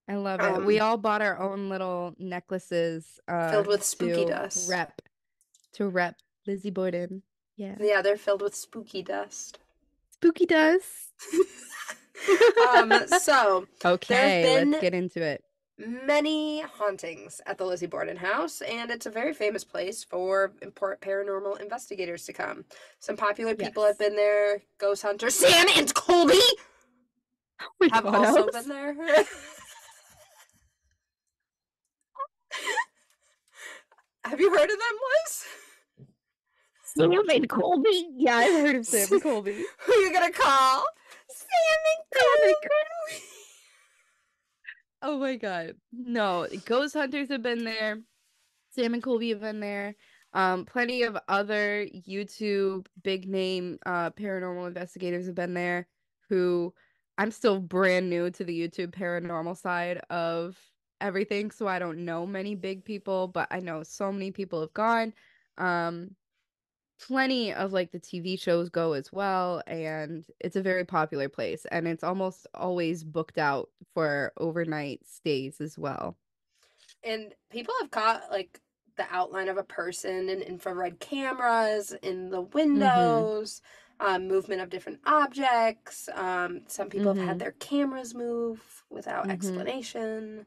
I love it. We Um, all bought our own little necklaces filled with spooky to dust. rep Lizzie Borden. Yeah. Yeah, they're filled with spooky dust. Spooky dust. So there have Okay, let's been get into it. many hauntings at the Lizzie Borden house, and it's a very famous place for paranormal investigators to come. Some popular people have Yes. been there. Ghost hunter Sam and Colby Oh my have God, also been Alice. there. Have you heard of them, Liz? Sam and Colby. Yeah, I've heard of Sam and Colby. Who are you gonna call? Sam and Sam and Colby. Oh my God. No, ghost hunters have been there. Sam and Colby have been there. Plenty of other YouTube big name paranormal investigators have been there who I'm still brand new to the YouTube paranormal side of everything, so I don't know many big people, but I know so many people have gone. Um, Plenty of like the TV shows go as well, and it's a very popular place, and it's almost always booked out for overnight stays as well. And people have caught like the outline of a person in infrared cameras in the Mm-hmm. windows, movement of different objects. Some people have had Mm-hmm. their cameras move without Mm-hmm. explanation.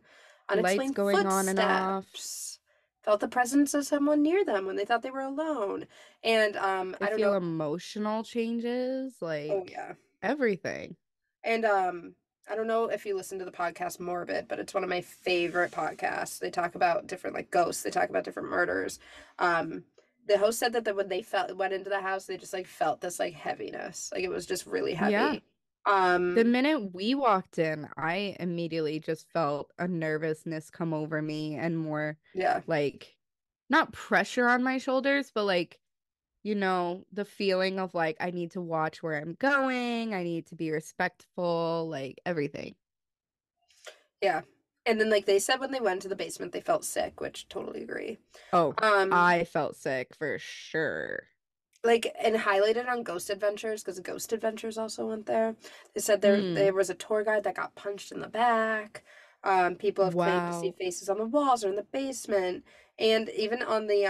Lights Unexplained going on and off. footsteps. Felt the presence of someone near them when they thought they were alone. And They I don't feel know. emotional changes, Oh like yeah. everything. And I don't know if you listen to the podcast Morbid, but it's one of my favorite podcasts. They talk about different like ghosts. They talk about different murders. Um, the host said that when they went into the house, they just like felt this like heaviness. Like it was just really Yeah. heavy. The Um, minute we walked in, I immediately just felt a nervousness come over me and more yeah. like not pressure on my shoulders, but like, the feeling of like I need to watch where I'm going, I need to be respectful, like everything. Yeah. And then like they said when they went to the basement, they felt sick, which totally agree. Oh, Um, I felt sick for sure. like and highlighted on Ghost Adventures because Ghost Adventures also went there. They said there Mm, was a tour guide that got punched in the back. People have claimed to see wow. faces on the walls or in the basement, and even on the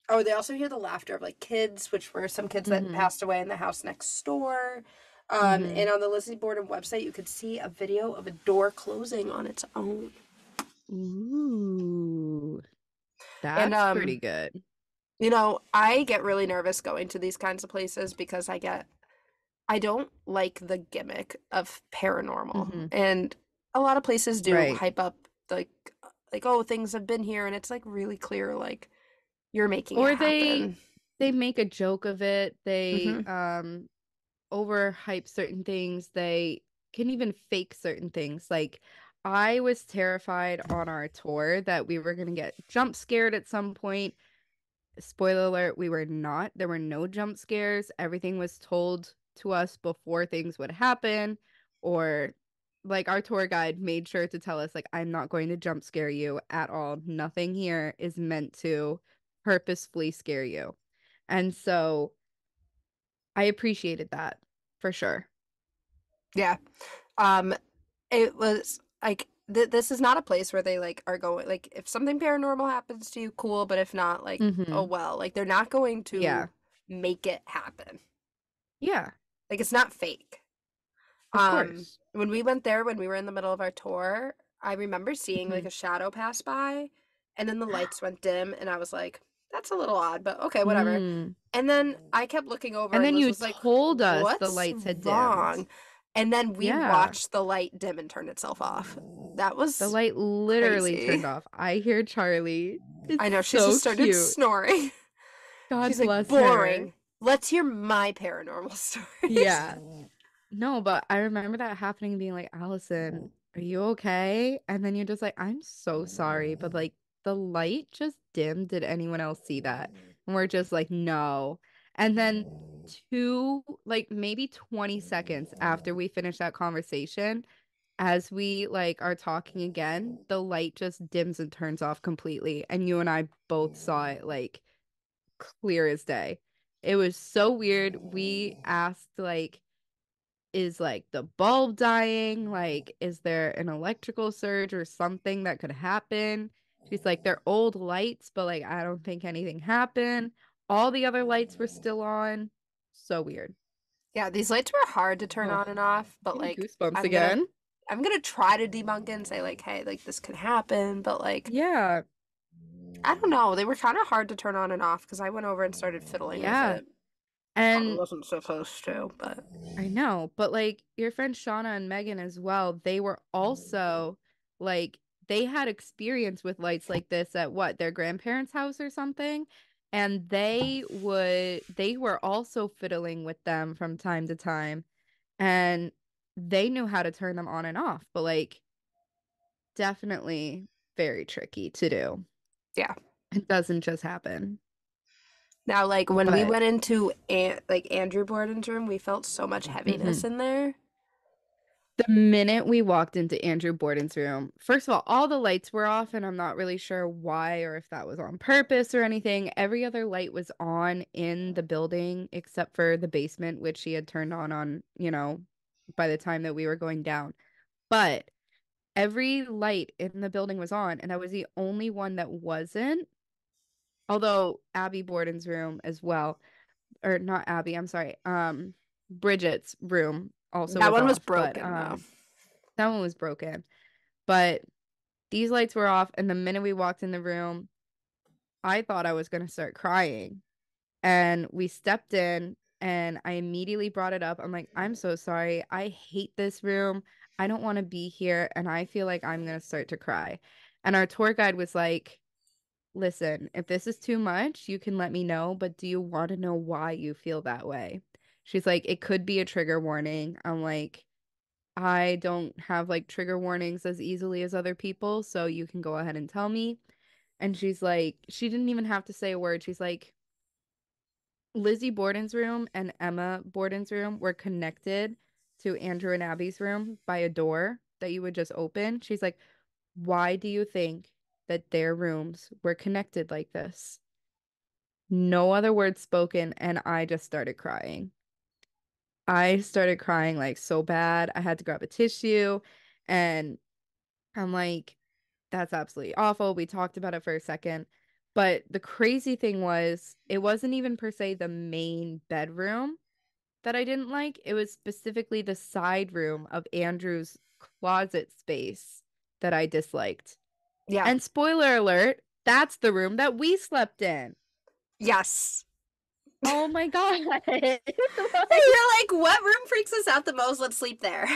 oh, they also hear the laughter of like kids, which were some kids that Mm-hmm. passed away in the house next door. Mm-hmm. And on the Lizzie Borden website, you could see a video of a door closing on its own. Ooh, And that's pretty good. I get really nervous going to these kinds of places because I don't like the gimmick of paranormal. Mm-hmm. And a lot of places do Right. hype up like oh things have been here and it's like really clear like you're making it Or happen. they make a joke of it. They Hmm. overhype certain things. They can even fake certain things. Like I was terrified on our tour that we were going to get jump scared at some point. Spoiler alert, we were not. There were no jump scares. Everything was told to us before things would happen, or like our tour guide made sure to tell us, like, I'm not going to jump scare you at all. Nothing here is meant to purposefully scare you. And so I appreciated that for sure. Yeah. Um, it was like this is not a place where they like are going like if something paranormal happens to you, cool, but if not, like, oh Mm-hmm. well. Like they're not going Yeah. to make it happen. Yeah, Like it's not fake. of course. When we went there when we were in the middle of our tour, I remember seeing like Hmm. a shadow pass by and then the lights went dim and I was like, that's a little odd, but okay, whatever. Mm. And then I kept looking over And and then Liz you was like, told us the what's lights had dimmed. wrong? And then we Yeah. watched the light dim and turn itself off. That The was light literally crazy. turned off. I hear Charlie. I It's know, she just so started cute. snoring. She's God like, bless her. boring. Let's hear my paranormal stories. Yeah. No, but I remember that happening and being like, Allison, are you okay? And then you're just like, I'm so sorry, but like the light just dimmed. Did anyone else see that? And we're just like, no. And then like maybe 20 seconds after we finish that conversation, as we like are talking again, the light just dims and turns off completely. And you and I both saw it like clear as day. It was so weird. We asked like, is like the bulb dying? Like, is there an electrical surge or something that could happen? She's like, they're old lights, but like, I don't think anything happened. All the other lights were still on. So weird. Yeah, these lights were hard to turn Oh, on and off, but getting like goosebumps I'm gonna again. I'm gonna try to debunk it and say like, hey, like this could happen, but like Yeah. I don't know. They were kind of hard to turn on and off because I went over and started fiddling with Yeah. it. Probably And wasn't supposed to, but I know, but like your friend Shauna and Megan as well, they were also like they had experience with lights like this at what, their grandparents' house or something. And they were also fiddling with them from time to time. And they knew how to turn them on and off, but like definitely very tricky to do. yeah. It doesn't just happen. Now, like when we But went into like Andrew Borden's room, we felt so much heaviness mhm. in there. The minute we walked into Andrew Borden's room, first of all the lights were off, and I'm not really sure why or if that was on purpose or anything. Every other light was on in the building except for the basement, which she had turned on, by the time that we were going down. But every light in the building was on, and I was the only one that wasn't. Although Abby Borden's room as well, or not Abby, I'm sorry, Bridget's room also That was one was off, but broken though. that one was broken. But these lights were off, and the minute we walked in the room, I thought I was going to start crying. And we stepped in, and I immediately brought it up. I'm like, I'm so sorry. I hate this room. I don't want to be here. And I feel like I'm going to start to cry. And our tour guide was like, listen, if this is too much, you can let me know. But do you want to know why you feel that way? She's like, it could be a trigger warning. I'm like, I don't have like trigger warnings as easily as other people, so you can go ahead and tell me. And she's like, she didn't even have to say a word. She's like, Lizzie Borden's room and Emma Borden's room were connected to Andrew and Abby's room by a door that you would just open. She's like, why do you think that their rooms were connected like this? No other words spoken, and I just started crying. I started crying like so bad. I had to grab a tissue, and I'm like, that's absolutely awful. We talked about it for a second. But the crazy thing was, it wasn't even per se the main bedroom that I didn't like. It was specifically the side room of Andrew's closet space that I disliked. Yeah. And spoiler alert, that's the room that we slept in. Yes. Oh my God. Like, You're like, what room freaks us out the most? Let's sleep there.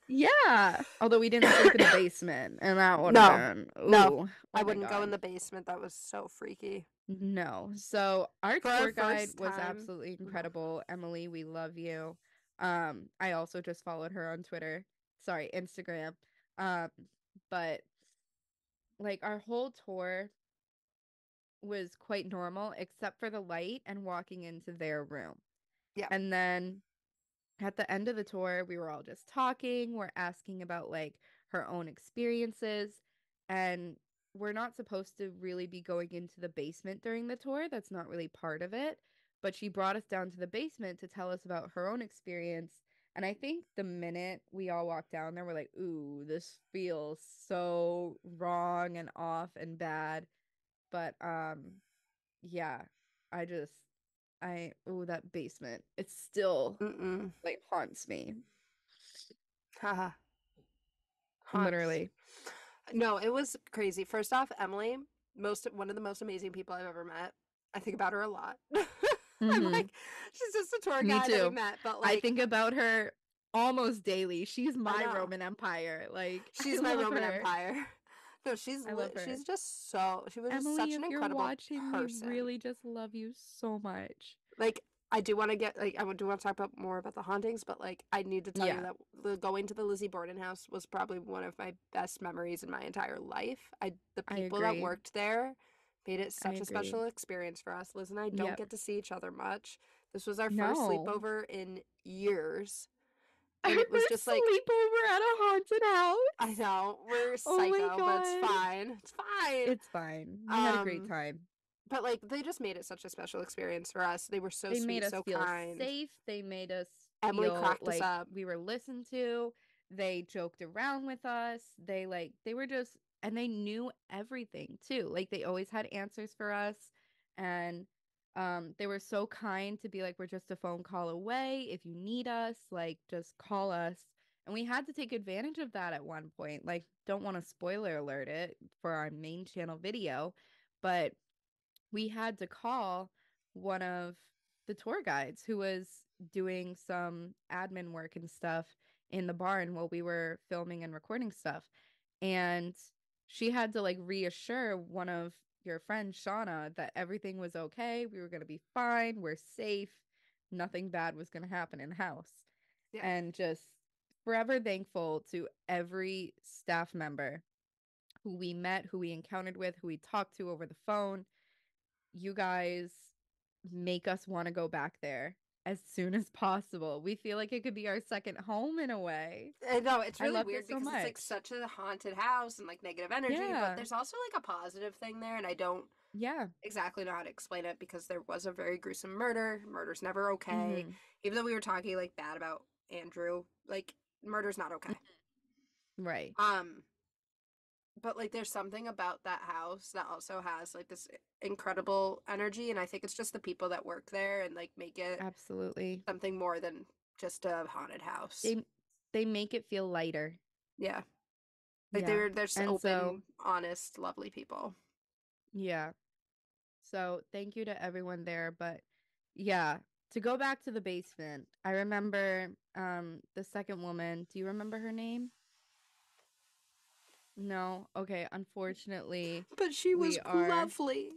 yeah. Although we didn't sleep in the basement, and that would have No. been, No. ooh, I oh my wouldn't go in God. the basement. That was so freaky. No. So our For our tour guide first was time. absolutely incredible. Emily, we love you. I also just followed her on Twitter. Sorry, Instagram. Um, but like our whole tour was quite normal except for the light and walking into their room. Yeah. And then at the end of the tour, we were all just talking. We're asking about like her own experiences. And we're not supposed to really be going into the basement during the tour. That's not really part of it. But she brought us down to the basement to tell us about her own experience. And I think the minute we all walked down there, we're like, ooh, this feels so wrong and off and bad. But yeah, I just that basement. It still Mm-mm. like haunts me. Haha. Haunts. Literally. No, it was crazy. First off, Emily, one of the most amazing people I've ever met. I think about her a lot. I'm Mm-hmm. like, she's just a tour Me guide that we too. met, but I like, think about her almost daily. She's I my know. Roman Empire. Like, I She's my love Roman her. Empire. No, I love her. she's just so she was just Emily, such an if you're incredible watching, we person. really just love you so much. Like I do want to get like I do want to talk about more about the hauntings, but like I need to tell you Yeah, that going to the Lizzie Borden house was probably one of my best memories in my entire life. The I people that agree. worked there made it I such a agree. special experience for us. Liz and I don't Yep. get to see each other much. This was our first No. sleepover in years, Our and it was just first like sleepover at a haunted I house. know we're Oh my psycho, but it's God. fine. It's fine. It's fine. We had a great Um, time. but like they just made it such a special experience for us. They were so They made sweet, us so feel kind. safe. They made us Emily feel cracked us like up. we were listened to. They joked around with us. They were just, and they knew everything too. Like they always had answers for us. And they were so kind to be like, we're just a phone call away. If you need us, like just call us. And we had to take advantage of that at one point. Like, don't want to spoiler alert it for our main channel video, but we had to call one of the tour guides who was doing some admin work and stuff in the barn while we were filming and recording stuff. And she had to like reassure one of your friends, Shauna, that everything was okay. We were going to be fine. We're safe. Nothing bad was going to happen in the house. Yeah. And just forever thankful to every staff member who we met, who we encountered with, who we talked to over the phone. You guys make us want to go back there as soon as possible. We feel like it could be our second home in a way. I know it's I really loved it weird so because it's like much. such a haunted house and like negative energy, but Yeah. there's also like a positive thing there, and I don't Yeah. exactly know how to explain it because there was a very gruesome murder. Murder's never okay. Mm-hmm. Even though we were talking like bad about Andrew, like murder's not okay. Right. Um, but like there's something about that house that also has like this incredible energy, and I think it's just the people that work there and like make it Absolutely. something more than just a haunted house. They make it feel lighter. Yeah. Like Yeah. they're just And so, open, honest, lovely people. yeah. So, thank you to everyone there, but yeah, to go back to the basement. I remember the second woman. Do you remember her name? No. Okay, unfortunately, But she we was are lovely.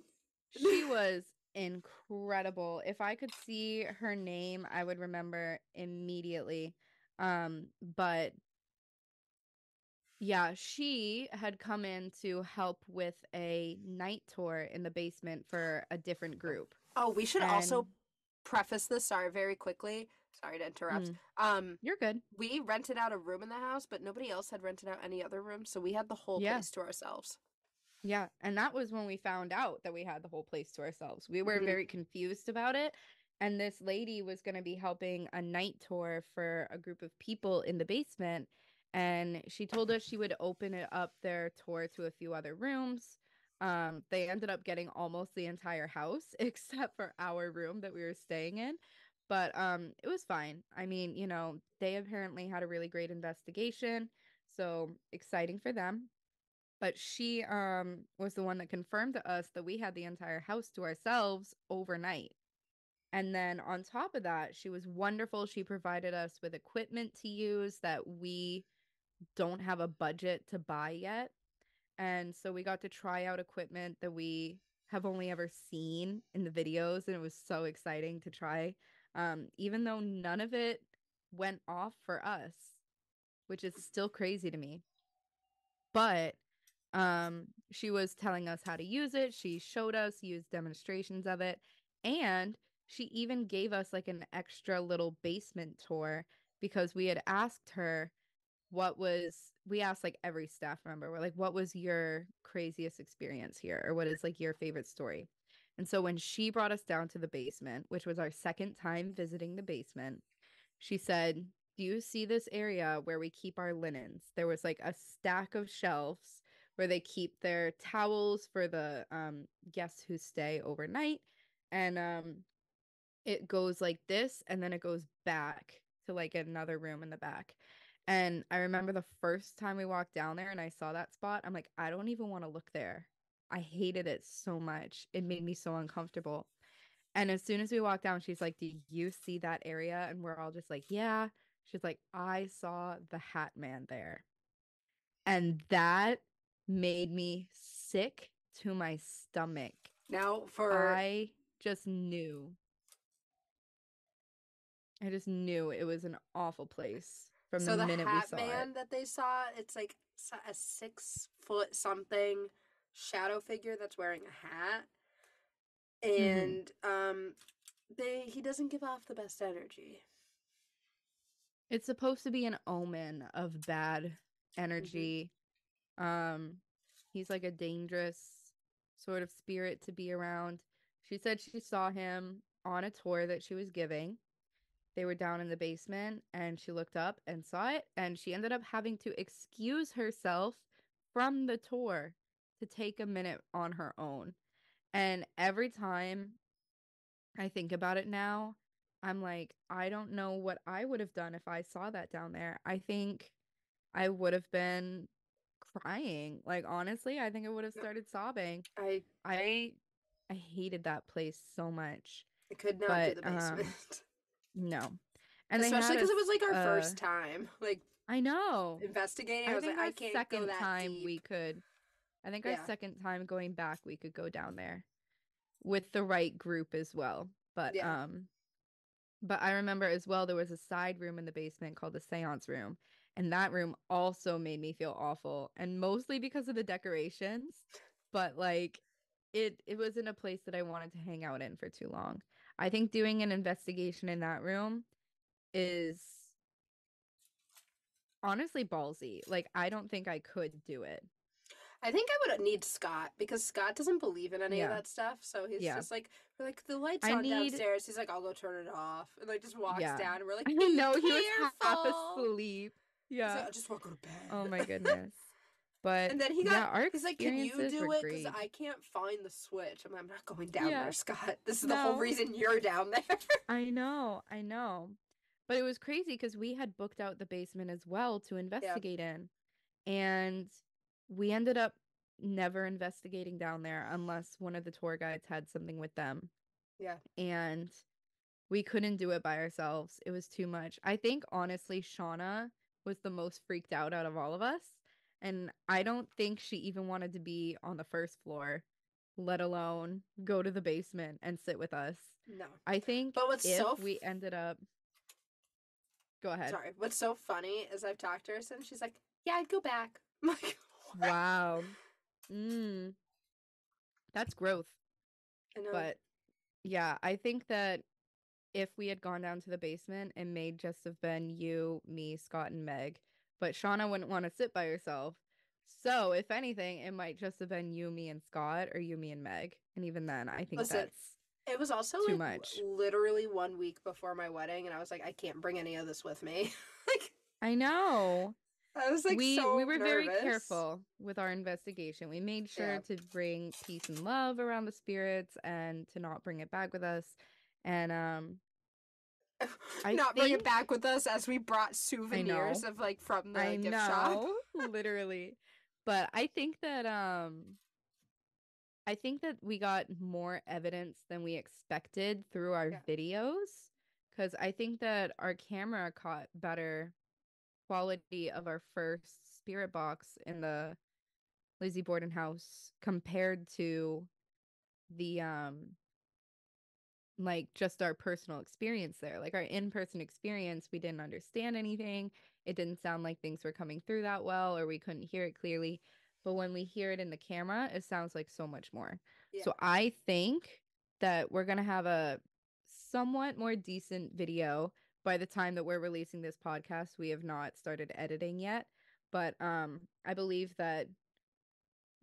she was incredible. If I could see her name, I would remember immediately. But yeah, she had come in to help with a night tour in the basement for a different group. Oh, we should also And preface this, sorry, very quickly. Sorry to interrupt. mm, you're good. We rented out a room in the house, but nobody else had rented out any other room, so we had the whole Yeah. place to ourselves. Yeah, and that was when we found out that we had the whole place to ourselves. We were Hmm. very confused about it. And this lady was going to be helping a night tour for a group of people in the basement. And she told us she would open it up their tour to a few other rooms. They ended up getting almost the entire house except for our room that we were staying in. But it was fine. I mean, they apparently had a really great investigation. So exciting for them. But she was the one that confirmed to us that we had the entire house to ourselves overnight. And then on top of that, she was wonderful. She provided us with equipment to use that we don't have a budget to buy yet. And so we got to try out equipment that we have only ever seen in the videos, and it was so exciting to try. Even though none of it went off for us, which is still crazy to me. But she was telling us how to use it. She showed us, used demonstrations of it, and she even gave us like an extra little basement tour because we had asked her we asked like every staff member, we're like, what was your craziest experience here? Or what is like your favorite story? And so when she brought us down to the basement, which was our second time visiting the basement, she said, do you see this area where we keep our linens? There was like a stack of shelves where they keep their towels for the guests who stay overnight. And it goes like this, and then it goes back to like another room in the back. And I remember the first time we walked down there and I saw that spot, I'm like, I don't even want to look there. I hated it so much. It made me so uncomfortable. And as soon as we walked down, she's like, do you see that area? And we're all just like, yeah. She's like, I saw the Hat Man there. And that made me sick to my stomach. Now for I just knew. I just knew it was an awful place from the so the minute we Hat saw it. Man that they saw, it's like a 6 foot something shadow figure that's wearing a hat, Mm-hmm. and he doesn't give off the best energy. It's supposed to be an omen of bad Mm-hmm. energy. Um, he's like a dangerous sort of spirit to be around. She said she saw him on a tour that she was giving. They were down in the basement and she looked up and saw it, and she ended up having to excuse herself from the tour to take a minute on her own. And every time I think about it now, I'm like, I don't know what I would have done if I saw that down there. I think I would have been crying. Like honestly, I think I would have No, started sobbing. I I I hated that place so much. I could not do But the basement. no. And they Especially had because us it was like our first time, like I know. investigating. I I was like, think I our can't go second that time deep. we could I think our Yeah, second time going back we could go down there with the right group as well. yeah, But I remember as well there was a side room in the basement called the seance room. And that room also made me feel awful. And mostly because of the decorations. But like it wasn't a place that I wanted to hang out in for too long. I think doing an investigation in that room is honestly ballsy. Like I don't think I could do it. I think I would need Scott because Scott doesn't believe in any of Yeah. that stuff. So he's Yeah. just like, we're like, the light's I on need downstairs. He's like, I'll go turn it off. And like just walks yeah. down and we're like, I be know he was half careful. asleep. He's like, Yeah. I just want to go to Oh bed. my goodness. But And then yeah, our he's like, can you experiences were do it? Because great. I can't find the switch. I'm not going down Yeah. there, Scott. This is the whole No, reason you're down there. I know. I know. But it was crazy because we had booked out the basement as well to Yeah, investigate in. And we ended up never investigating down there unless one of the tour guides had something with them. yeah. And we couldn't do it by ourselves. It was too much. I think honestly, Shauna was the most freaked out of all of us. And I don't think she even wanted to be on the first floor, let alone go to the basement and sit with us. No. I think But what's if so we ended up, go ahead. sorry, what's so funny is I've talked to her since she's like, yeah, I'd go back. I'm like, what? Wow. Mm, that's growth. I know. But yeah, I think that if we had gone down to the basement, it may just have been you, me, Scott, and Meg. But Shauna wouldn't want to sit by herself. So, if anything, it might just have been you, me, and Scott, or you, me, and Meg. And even then, I think Listen, that's it was also too like much. literally 1 week before my wedding, and I was like, I can't bring any of this with me. Like, I know. I was like We so were very nervous. careful with our investigation. We made Yeah. sure to bring peace and love around the spirits and to not bring it back with us. And I Not bring it think back with us as we brought I souvenirs know. of like from the I gift shop. know, literally. But I think that we got more evidence than we expected through our Yeah. videos cuz I think that our camera caught better quality of our first spirit box in the Lizzie Borden house compared to the like just our personal experience there. Like our in-person experience, we didn't understand anything. It didn't sound like things were coming through that well, or we couldn't hear it clearly. But when we hear it in the camera, it sounds like so much more. Yeah. So I think that we're going to have a somewhat more decent video by the time that we're releasing this podcast. We have not started editing yet, but I believe that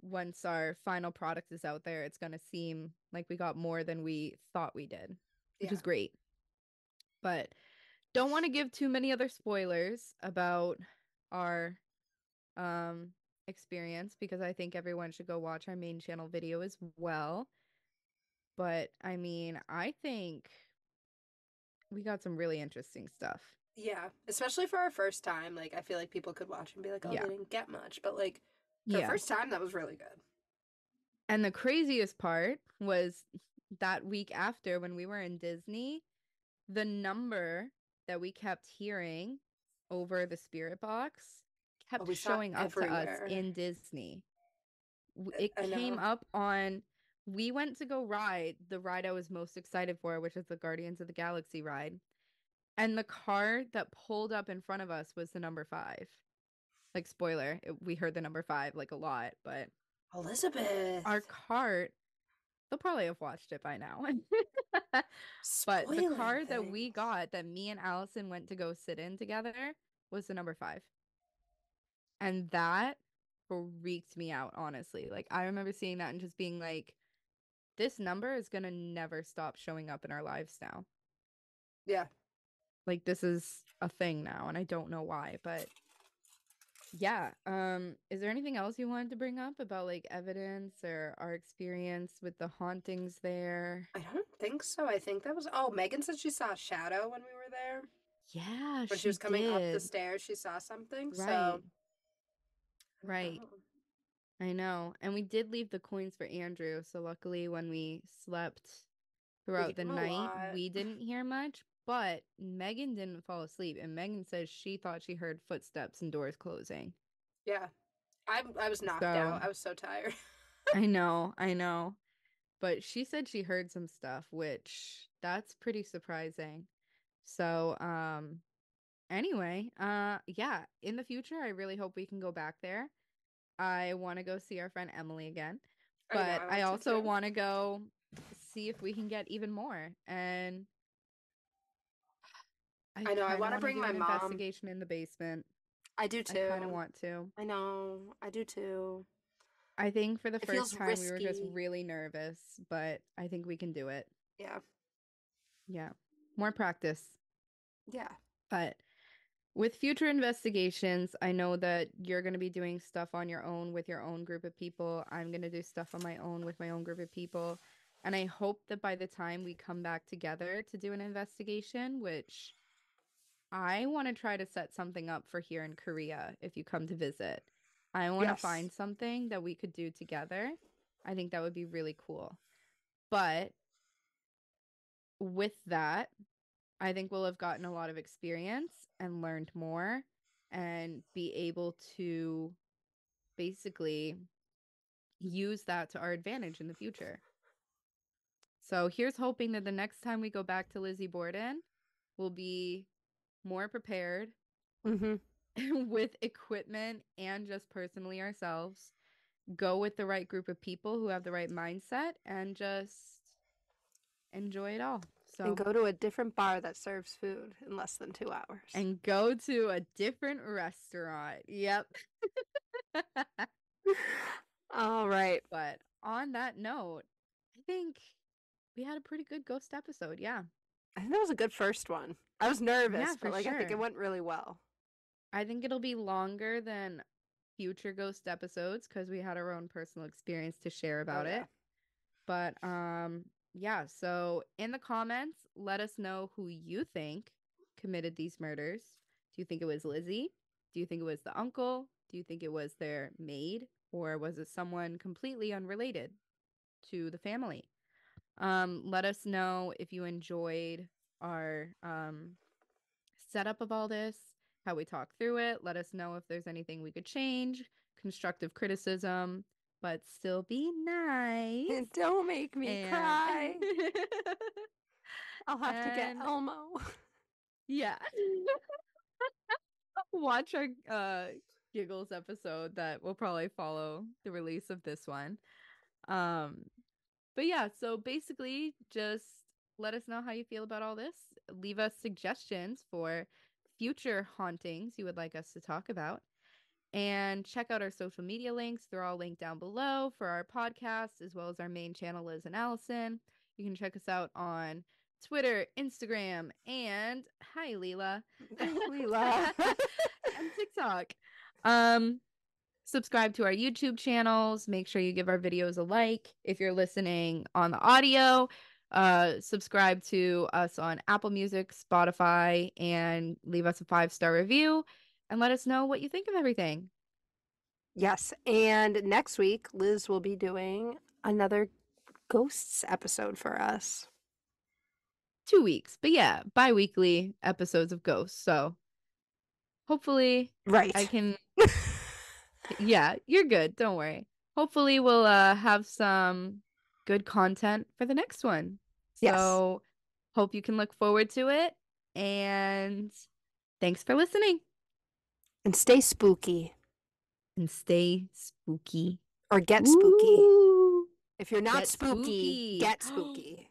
once our final product is out there, it's going to seem like we got more than we thought we did, which Yeah. is great. But don't want to give too many other spoilers about our experience, because I think everyone should go watch our main channel video as well. But I mean, I think we got some really interesting stuff. Yeah, especially for our first time. Like, I feel like people could watch and be like, oh, Yeah. they didn't get much. But, like, for Yeah. first time, that was really good. And the craziest part was that week after, when we were in Disney, the number that we kept hearing over the spirit box Oh, kept we saw showing up to us everywhere. in Disney. It I came know. up on, we went to go ride the ride I was most excited for, which is the Guardians of the Galaxy ride. And the car that pulled up in front of us was the number 5. Like, spoiler, we heard the number 5 like a lot, but Elizabeth. our cart, they'll probably have watched it by now. But the Spoiling car that we things. got, that me and Allison went to go sit in together, was the number 5. And that freaked me out, honestly. Like, I remember seeing that and just being like, this number is gonna never stop showing up in our lives now. Yeah. Like, this is a thing now, and I don't know why, but yeah. Is there anything else you wanted to bring up about like evidence or our experience with the hauntings there? I don't think so. I think that was. Oh, Megan said she saw a shadow when we were there. Yeah, When she she was coming up the did. stairs, she saw something. So, Right, I don't right. know. I know. And we did leave the coins for Andrew, so luckily when we slept We throughout gave the him a night, lot. we didn't hear much, but Megan didn't fall asleep, and Megan says she thought she heard footsteps and doors closing. Yeah. I was knocked So, out. I was so tired. I know. But she said she heard some stuff, which that's pretty surprising. So, anyway, yeah, in the future, I really hope we can go back there. I want to go see our friend Emily again, I know. but I I want to also too. want to go see if we can get even more. And I I know. I kind of want to want to bring do my an mom. investigation in the basement. I do I kind of too. want to. I know. I do too. I think for the It first feels time we were just risky. really nervous, but I think we can do it. Yeah. Yeah. More practice. Yeah. But with future investigations, I know that you're going to be doing stuff on your own with your own group of people. I'm going to do stuff on my own with my own group of people. And I hope that by the time we come back together to do an investigation, which I want to try to set something up for here in Korea if you come to visit, I want to Yes. find something that we could do together. I think that would be really cool. But with that, I think we'll have gotten a lot of experience and learned more and be able to basically use that to our advantage in the future. So here's hoping that the next time we go back to Lizzie Borden, we'll be more prepared Mm-hmm. with equipment and just personally ourselves. Go with the right group of people who have the right mindset and just enjoy it all. And So, go to a different bar that serves food in less than 2 hours. and go to a different restaurant. Yep. All right. But on that note, I think we had a pretty good ghost episode. Yeah. I think that was a good first one. I was Yeah, nervous, but for like I think it sure. went really well. I think it'll be longer than future ghost episodes because we had our own personal experience to share Oh about yeah. it. But yeah, so in the comments, let us know who you think committed these murders. Do you think it was Lizzie? Do you think it was the uncle? Do you think it was their maid? Or was it someone completely unrelated to the family? Let us know if you enjoyed our setup of all this, how we talk through it. Let us know if there's anything we could change, constructive criticism, but still be nice. Don't make me And cry. I'll have to get And Elmo. yeah. Watch our Giggles episode that will probably follow the release of this one. Um, but yeah, so basically just let us know how you feel about all this. Leave us suggestions for future hauntings you would like us to talk about. And check out our social media links. They're all linked down below for our podcast, as well as our main channel, Liz and Allison. You can check us out on Twitter, Instagram, and hi, Leela. Leela. And TikTok. Um, Subscribe to our YouTube channels. Make sure you give our videos a like. If you're listening on the audio, subscribe to us on Apple Music, Spotify, and leave us a 5-star review and let us know what you think of everything. Yes, and next week Liz will be doing another ghosts episode for us. 2 weeks, but yeah, bi-weekly episodes of Ghosts. So hopefully I Right. can, yeah, you're good. Don't worry. Hopefully we'll have some good content for the next one. Yes. So hope you can look forward to it. And thanks for listening. And stay spooky. And stay spooky. Or get spooky. Ooh, If you're not get spooky, spooky. get spooky.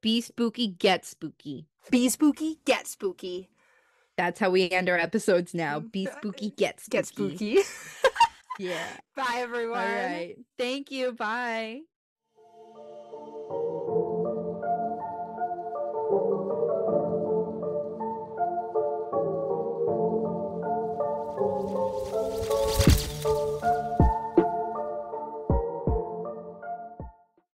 Be spooky, get spooky. Be spooky, get spooky. That's how we end our episodes now. Be spooky, get spooky. Get spooky. Yeah. Bye, everyone. All right. Thank you. Bye.